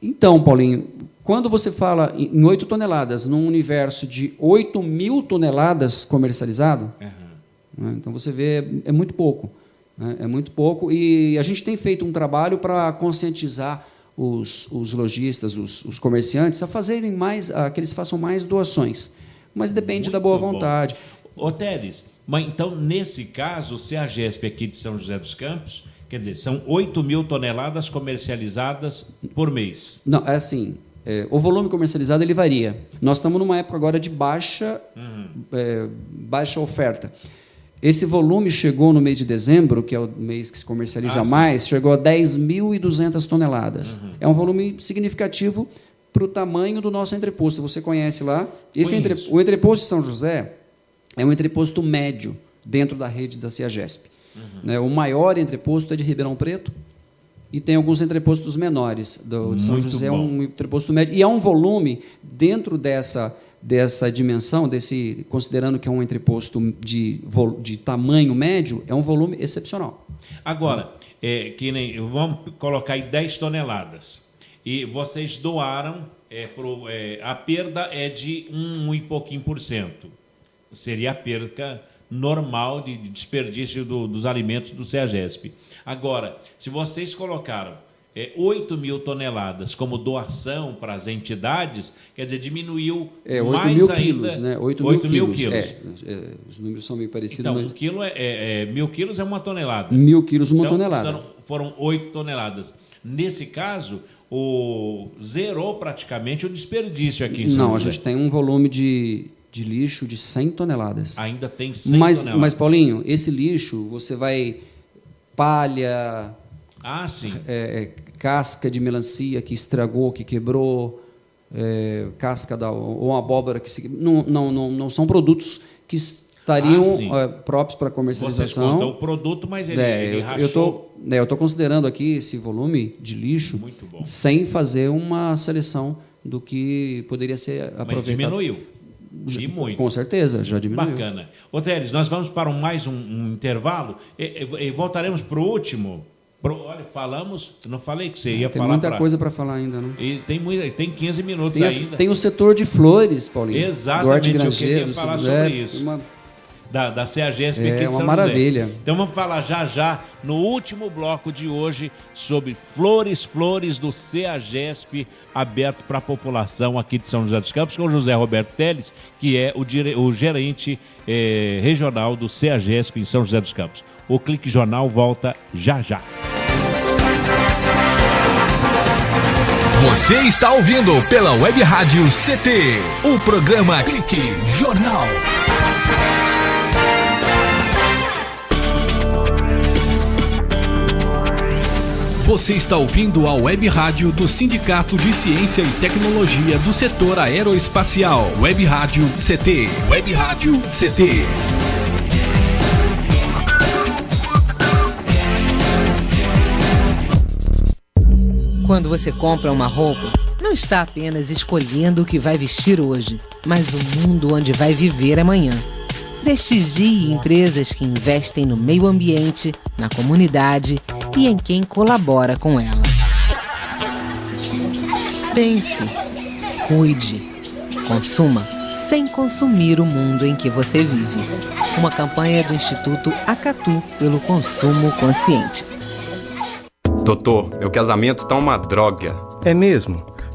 Então, Paulinho, quando você fala em 8 toneladas, num universo de 8.000 toneladas comercializado, né, então você vê, é muito pouco. Né, é muito pouco. E a gente tem feito um trabalho para conscientizar os lojistas, os comerciantes, a fazerem mais, a que eles façam mais doações. Mas depende da boa vontade. Ô, Teles, mas então, nesse caso, o CEAGESP aqui de São José dos Campos, quer dizer, são 8.000 toneladas comercializadas por mês. Não, é assim, o volume comercializado ele varia. Nós estamos numa época agora de baixa oferta. Esse volume chegou no mês de dezembro, que é o mês que se comercializa mais, chegou a 10.200 toneladas. É um volume significativo para o tamanho do nosso entreposto. Você conhece lá? O entreposto de São José é um entreposto médio dentro da rede da CEAGESP. Né? O maior entreposto é de Ribeirão Preto e tem alguns entrepostos menores. De São José é um entreposto médio. E é um volume dentro dessa dimensão, considerando que é um entreposto de tamanho médio, é um volume excepcional. Agora, vamos colocar aí 10 toneladas. E vocês doaram, a perda é de 1 e pouquinho %. Seria a perda normal de desperdício dos alimentos do CEAGESP. Agora, se vocês colocaram 8.000 toneladas como doação para as entidades, quer dizer, diminuiu mais ainda. Quilos, né? 8.000 quilos. Os números são meio parecidos. Então, mas... 1.000 quilos é 1 tonelada. 1.000 quilos, uma então, tonelada. Foram 8 toneladas. Nesse caso, zerou praticamente o desperdício aqui em São José. Não, a gente tem um volume de lixo de 100 toneladas. Ainda tem 100 toneladas. Mas, Paulinho, esse lixo, você vai palha... sim. Casca de melancia que estragou, que quebrou, casca ou uma abóbora que não são produtos que estariam próprios para comercialização. Vocês contam o produto, mas ele rachou. Eu estou considerando aqui esse volume de lixo sem fazer uma seleção do que poderia ser aproveitado. Mas diminuiu. E muito. Com certeza, já diminuiu. Bacana. Ô, Teles, nós vamos para mais um intervalo e voltaremos para o último. Olha, não falei que você ia falar. Tem muita coisa para falar ainda, não? E tem 15 minutos ainda. Tem o setor de flores, Paulinho. Exatamente, eu queria falar sobre isso. Da CEAGESP aqui de São José. É uma maravilha. Então vamos falar já, no último bloco de hoje, sobre flores do CEAGESP, aberto para a população aqui de São José dos Campos, com o José Roberto Teles, que é o gerente regional do CEAGESP em São José dos Campos. O Clique Jornal volta já. Você está ouvindo pela Web Rádio CT, o programa Clique Jornal. Você está ouvindo a Web Rádio do Sindicato de Ciência e Tecnologia do Setor Aeroespacial. Web Rádio CT. Web Rádio CT. Quando você compra uma roupa, não está apenas escolhendo o que vai vestir hoje, mas o mundo onde vai viver amanhã. Prestigie empresas que investem no meio ambiente, na comunidade e em quem colabora com ela. Pense, cuide, consuma sem consumir o mundo em que você vive. Uma campanha do Instituto Acatu pelo consumo consciente. Doutor, meu casamento tá uma droga. É mesmo?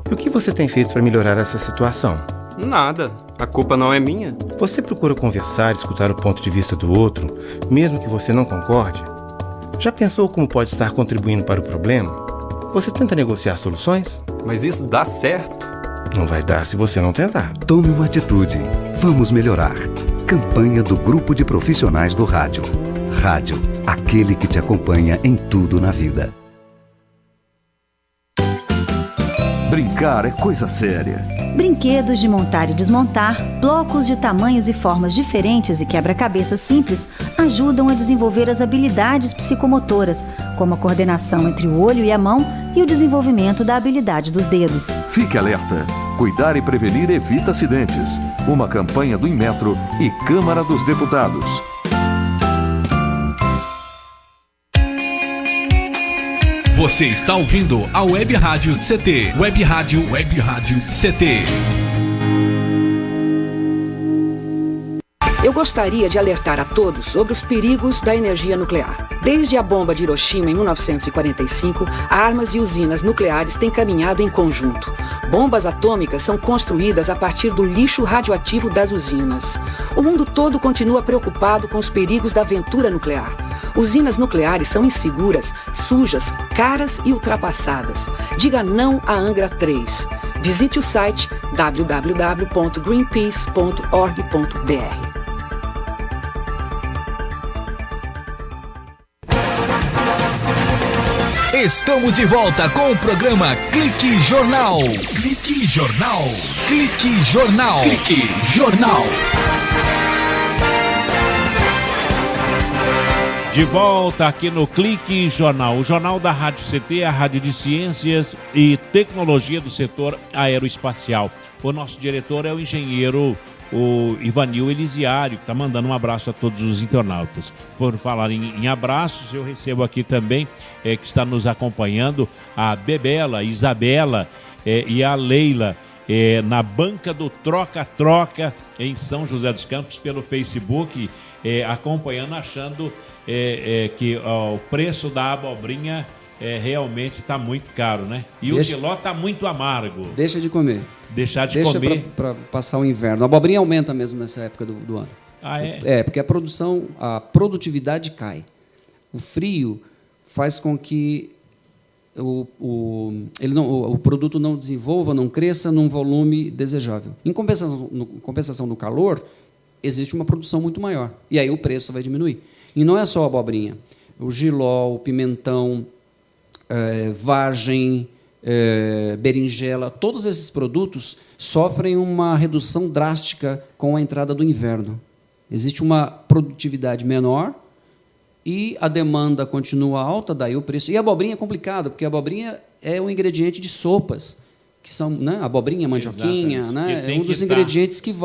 E o que você tem feito para melhorar essa situação? Nada. A culpa não é minha. Você procura conversar, escutar o ponto de vista do outro, mesmo que você não concorde? Já pensou como pode estar contribuindo para o problema? Você tenta negociar soluções? Mas isso dá certo? Não vai dar se você não tentar. Tome uma atitude. Vamos melhorar. Campanha do Grupo de Profissionais do Rádio. Rádio, aquele que te acompanha em tudo na vida. Brincar é coisa séria. Brinquedos de montar e desmontar, blocos de tamanhos e formas diferentes e quebra-cabeças simples ajudam a desenvolver as habilidades psicomotoras, como a coordenação entre o olho e a mão e o desenvolvimento da habilidade dos dedos. Fique alerta. Cuidar e prevenir evita acidentes. Uma campanha do Inmetro e Câmara dos Deputados. Você está ouvindo a Web Rádio CT. Web Rádio CT. Eu gostaria de alertar a todos sobre os perigos da energia nuclear. Desde a bomba de Hiroshima em 1945, armas e usinas nucleares têm caminhado em conjunto. Bombas atômicas são construídas a partir do lixo radioativo das usinas. O mundo todo continua preocupado com os perigos da aventura nuclear. Usinas nucleares são inseguras, sujas, caras e ultrapassadas. Diga não à Angra 3. Visite o site www.greenpeace.org.br. Estamos de volta com o programa Clique Jornal. Clique Jornal. Clique Jornal. Clique Jornal. De volta aqui no Clique Jornal, o jornal da Rádio CT, a rádio de ciências e tecnologia do setor aeroespacial. O nosso diretor é o engenheiro o Ivanil Elisiário, que está mandando um abraço a todos os internautas. Por falar em abraços, eu recebo aqui também, que está nos acompanhando, a Bebela, Isabela e a Leila, na banca do Troca-Troca, em São José dos Campos, pelo Facebook, acompanhando, achando que o preço da abobrinha realmente está muito caro, né? E o giló está muito amargo. Deixa de comer. Deixar de comer. Para passar o inverno. A abobrinha aumenta mesmo nessa época do ano. Ah, é? Porque a produtividade cai. O frio faz com que o produto não desenvolva, não cresça num volume desejável. Em compensação do calor, existe uma produção muito maior. E aí o preço vai diminuir. E não é só a abobrinha. O jiló, o pimentão, vagem, berinjela, todos esses produtos sofrem uma redução drástica com a entrada do inverno. Existe uma produtividade menor e a demanda continua alta, daí o preço. E a abobrinha é complicado, porque a abobrinha é um ingrediente de sopas, que são, né, abobrinha, mandioquinha, né, é um dos ingredientes que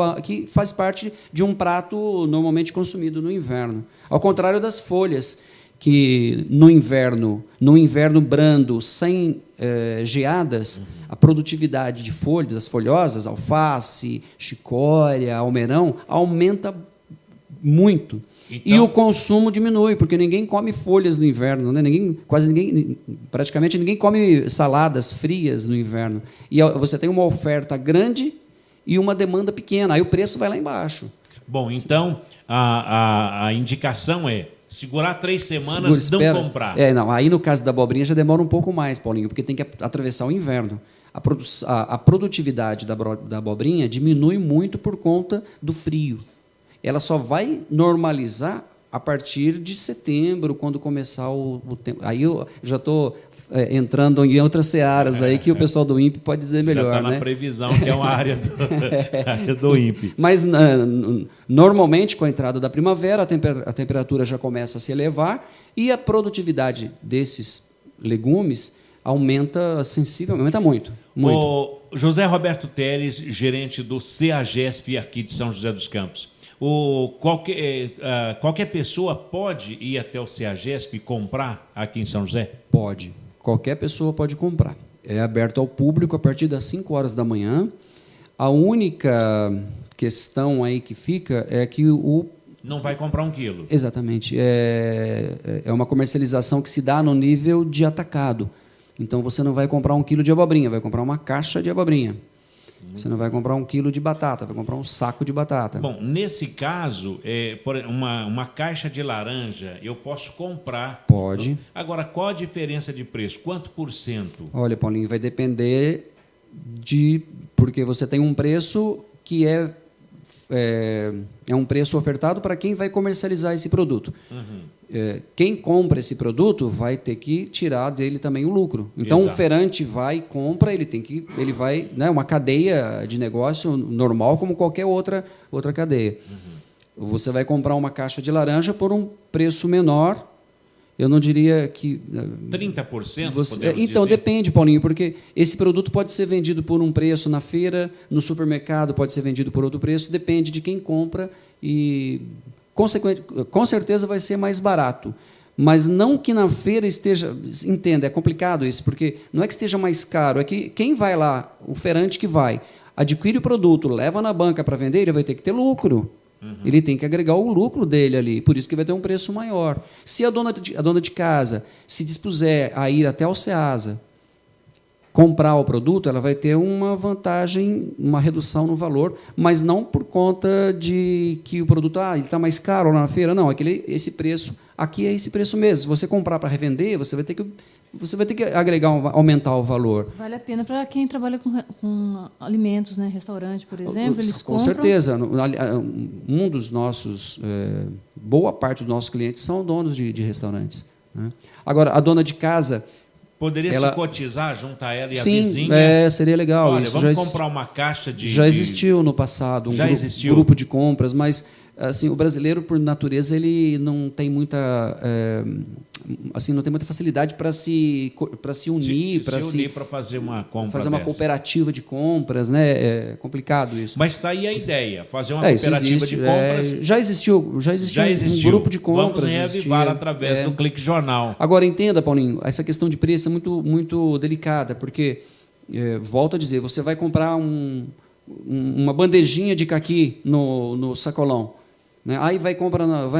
faz parte de um prato normalmente consumido no inverno. Ao contrário das folhas, que no inverno brando, sem geadas, a produtividade de folhas, das folhosas, alface, chicória, almeirão, aumenta muito. Então, e o consumo diminui, porque ninguém come folhas no inverno, né? Praticamente ninguém come saladas frias no inverno. E você tem uma oferta grande e uma demanda pequena, aí o preço vai lá embaixo. Bom, então a indicação é segurar 3 semanas, não comprar. Aí no caso da abobrinha já demora um pouco mais, Paulinho, porque tem que atravessar o inverno. A produtividade da abobrinha diminui muito por conta do frio. Ela só vai normalizar a partir de setembro, quando começar o tempo. Aí eu já estou entrando em outras searas aí que o pessoal do INPE pode dizer melhor. Já está na previsão, que é uma área do INPE. Mas, normalmente, com a entrada da primavera, a temperatura já começa a se elevar e a produtividade desses legumes aumenta sensivelmente, aumenta muito. O José Roberto Teles, gerente do CEAGESP aqui de São José dos Campos. Qualquer pessoa pode ir até o CEAGESP e comprar aqui em São José? Pode. Qualquer pessoa pode comprar. É aberto ao público a partir das 5 horas da manhã. A única questão aí que fica é que não vai comprar 1 quilo. Exatamente. É uma comercialização que se dá no nível de atacado. Então, você não vai comprar 1 quilo de abobrinha, vai comprar uma caixa de abobrinha. Você não vai comprar 1 quilo de batata, vai comprar um saco de batata. Bom, nesse caso, uma caixa de laranja eu posso comprar. Pode. Agora, qual a diferença de preço? Quanto por cento? Olha, Paulinho, vai depender porque você tem um preço que é um preço ofertado para quem vai comercializar esse produto. Uhum. Quem compra esse produto vai ter que tirar dele também o lucro. Então, exato. O feirante vai e compra, ele vai, né, uma cadeia de negócio normal como qualquer outra cadeia. Uhum. Você vai comprar uma caixa de laranja por um preço menor. Eu não diria que 30%? Então, dizer? Depende, Paulinho, porque esse produto pode ser vendido por um preço na feira, no supermercado pode ser vendido por outro preço, depende de quem compra e, com certeza, vai ser mais barato. Mas não que na feira esteja... Entenda, é complicado isso, porque não é que esteja mais caro, é que quem vai lá, o feirante que vai, adquire o produto, leva na banca para vender, ele vai ter que ter lucro. Ele tem que agregar o lucro dele ali, por isso que vai ter um preço maior. Se a dona de casa se dispuser a ir até o Ceasa comprar o produto, ela vai ter uma vantagem, uma redução no valor, mas não por conta de que o produto ele está mais caro lá na feira, não, esse preço, aqui é esse preço mesmo. Se você comprar para revender, você vai ter que agregar, aumentar o valor. Vale a pena para quem trabalha com alimentos, né? Restaurante, por exemplo, eles compram... Com certeza. Um dos nossos... boa parte dos nossos clientes são donos de restaurantes. Né? Agora, a dona de casa... Poderia se cotizar junto a ela e a vizinha? Sim, seria legal. Olha, isso vamos comprar uma caixa Já existiu no passado um grupo de compras, mas assim, o brasileiro, por natureza, ele não tem muita... não tem muita facilidade para se unir, para fazer uma compra, fazer uma cooperativa de compras, né? É complicado isso. Mas está aí a ideia, fazer uma cooperativa de compras. Já existiu um grupo de compras. Vamos reavivar através do Clique Jornal. Agora entenda, Paulinho, essa questão de preço é muito, muito delicada, porque volto a dizer, você vai comprar uma bandejinha de caqui no sacolão. Né? Aí vai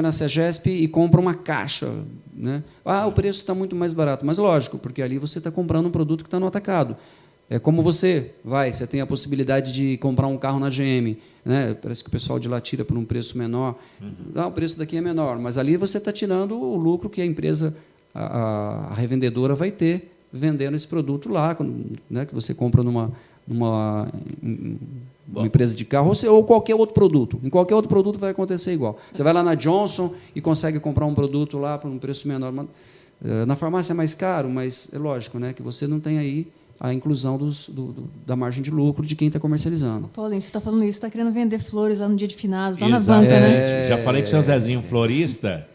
na CEAGESP e compra uma caixa. Né? O preço está muito mais barato. Mas, lógico, porque ali você está comprando um produto que está no atacado. É como você tem a possibilidade de comprar um carro na GM. Né? Parece que o pessoal de lá tira por um preço menor. O preço daqui é menor. Mas ali você está tirando o lucro que a empresa, a revendedora, vai ter vendendo esse produto lá, né? Que você compra numa empresa de carro, ou qualquer outro produto. Em qualquer outro produto vai acontecer igual. Você vai lá na Johnson e consegue comprar um produto lá por um preço menor. Na farmácia é mais caro, mas é lógico, né, que você não tem aí a inclusão da margem de lucro de quem está comercializando. Paulinho, você está falando isso, está querendo vender flores lá no dia de finados, lá na banca, né? Já falei que o seu Zezinho Florista...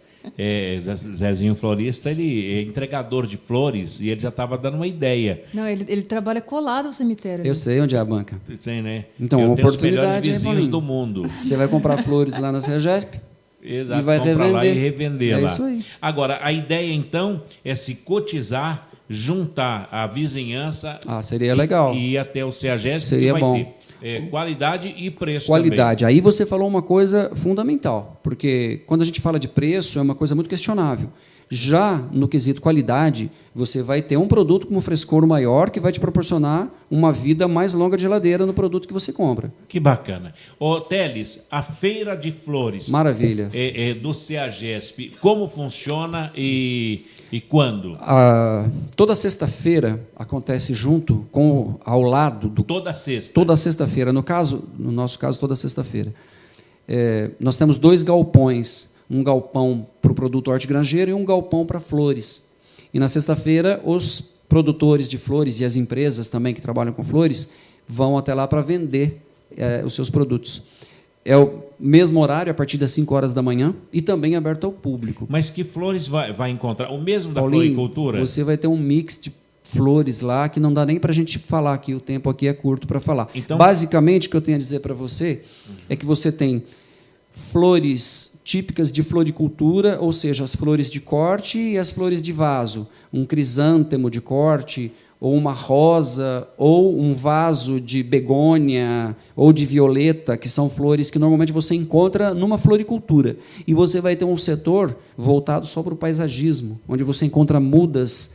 Zezinho Florista, ele é entregador de flores e ele já estava dando uma ideia. Não, ele trabalha colado ao cemitério. Eu sei onde é a banca. Tem, né? Então, eu tenho oportunidade, os melhores vizinhos do mundo. Você vai comprar flores lá na CEAGESP. Exato, e vai revender. Lá e revender lá. Isso aí. Agora, a ideia, então, é se cotizar, juntar a vizinhança... seria legal. E ir até o CEAGESP. Seria bom. Ter qualidade e preço qualidade. também. Aí você falou uma coisa fundamental, porque quando a gente fala de preço, é uma coisa muito questionável. Já no quesito qualidade, você vai ter um produto com um frescor maior que vai te proporcionar uma vida mais longa de geladeira no produto que você compra. Que bacana. Teles, a Feira de Flores... Maravilha. Do CEAGESP, como funciona e quando? Toda sexta-feira acontece ao lado do... Toda sexta? Toda sexta-feira. No nosso caso, toda sexta-feira. Nós temos 2 galpões. Um galpão para o produto hortigranjeiro e um galpão para flores. E na sexta-feira, os produtores de flores e as empresas também que trabalham com flores vão até lá para vender os seus produtos. É o mesmo horário, a partir das 5 horas da manhã, e também aberto ao público. Mas que flores vai encontrar? O mesmo da Paulinho, floricultura? Você vai ter um mix de flores lá que não dá nem para a gente falar aqui, o tempo aqui é curto para falar. Então, basicamente, o que eu tenho a dizer para você é que você tem flores típicas de floricultura, ou seja, as flores de corte e as flores de vaso. Um crisântemo de corte, ou uma rosa, ou um vaso de begônia, ou de violeta, que são flores que normalmente você encontra numa floricultura. E você vai ter um setor voltado só para o paisagismo, onde você encontra mudas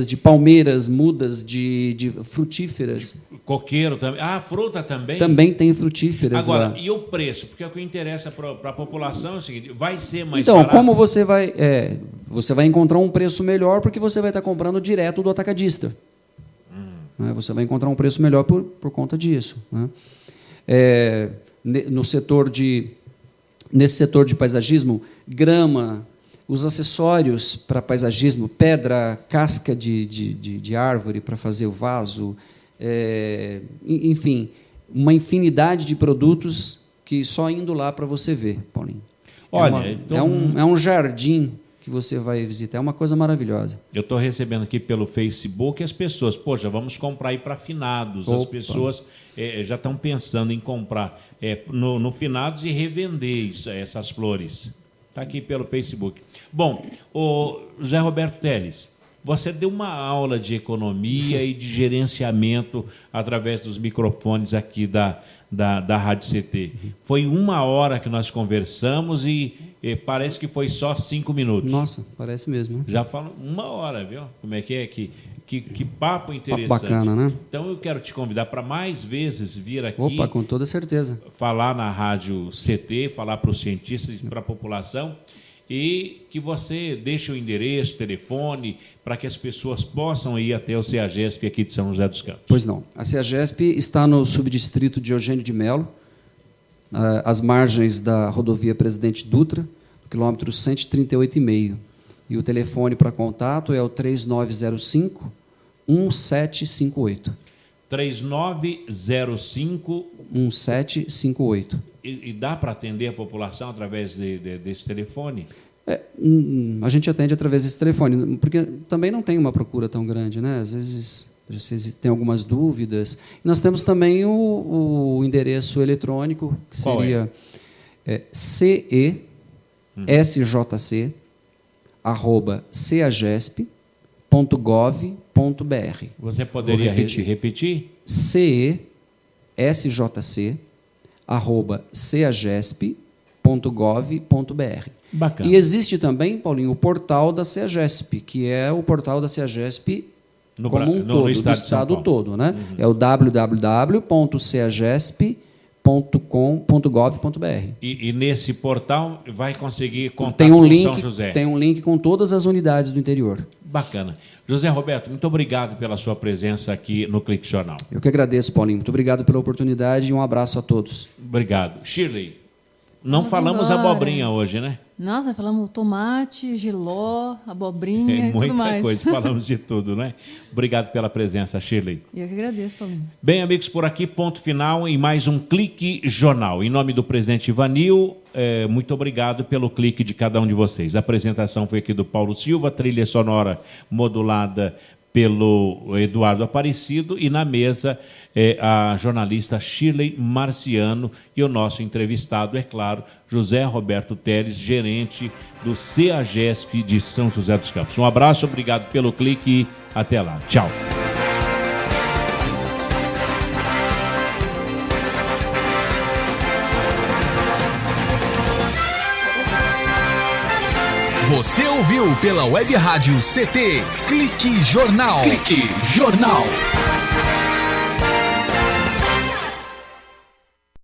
de palmeiras, mudas de frutíferas. Coqueiro também. Fruta também? Também tem frutíferas. Agora, lá. E o preço? Porque o que interessa para a população é o seguinte, vai ser mais então, barato? Como você vai encontrar um preço melhor porque você vai estar comprando direto do atacadista. Né? Você vai encontrar um preço melhor por conta disso. Né? Nesse setor de paisagismo, grama, os acessórios para paisagismo, pedra, casca de árvore para fazer o vaso, enfim, uma infinidade de produtos que só indo lá para você ver, Paulinho. Olha, é um jardim que você vai visitar, é uma coisa maravilhosa. Eu estou recebendo aqui pelo Facebook as pessoas, poxa, vamos comprar aí para finados. As pessoas já estão pensando em comprar no finados e revender essas flores. Está aqui pelo Facebook. Bom, Ô, José Roberto Teles, você deu uma aula de economia e de gerenciamento através dos microfones aqui da Rádio CT. Foi 1 hora que nós conversamos e parece que foi só 5 minutos. Nossa, parece mesmo. Né? Já falam 1 hora, viu? Como é que é? Que papo interessante. Papo bacana, né? Então eu quero te convidar para mais vezes vir aqui. Opa, com toda certeza. Falar na Rádio CT, falar para os cientistas e para a população. E que você deixe o endereço, telefone, para que as pessoas possam ir até o CEAGESP aqui de São José dos Campos. Pois não. A CEAGESP está no subdistrito de Eugênio de Melo, às margens da rodovia Presidente Dutra, no quilômetro 138,5. E o telefone para contato é o 3905-1758. 3905-1758. E dá para atender a população através desse telefone? A gente atende através desse telefone, porque também não tem uma procura tão grande, né? Às vezes vocês têm algumas dúvidas. E nós temos também o endereço eletrônico, que seria ceagesp@ceagesp.gov.br. Você poderia repetir? ceagesp@ceagesp.gov.br. Bacana. E existe também, Paulinho, o portal da CEAGESP, que é o portal da CEAGESP como um todo, do estado todo, né? É o www.ceagesp.com.gov.br. E nesse portal vai conseguir contato com São José? Tem um link com todas as unidades do interior. Bacana. José Roberto, muito obrigado pela sua presença aqui no Clique Jornal. Eu que agradeço, Paulinho. Muito obrigado pela oportunidade e um abraço a todos. Obrigado. Shirley, não falamos abobrinha hoje, né? Nossa, falamos tomate, jiló, abobrinha e tudo mais. Muita coisa, falamos de tudo, né? Obrigado pela presença, Shirley. Eu que agradeço, Paulinho. Bem, amigos, por aqui, ponto final em mais um Clique Jornal. Em nome do presidente Ivanil, muito obrigado pelo clique de cada um de vocês. A apresentação foi aqui do Paulo Silva, trilha sonora modulada pelo Eduardo Aparecido e na mesa a jornalista Shirley Marciano e o nosso entrevistado, é claro, José Roberto Teles, gerente do CEAGESP de São José dos Campos. Um abraço, obrigado pelo clique e até lá. Tchau. Você ouviu pela Web Rádio CT Clique Jornal. Clique Jornal.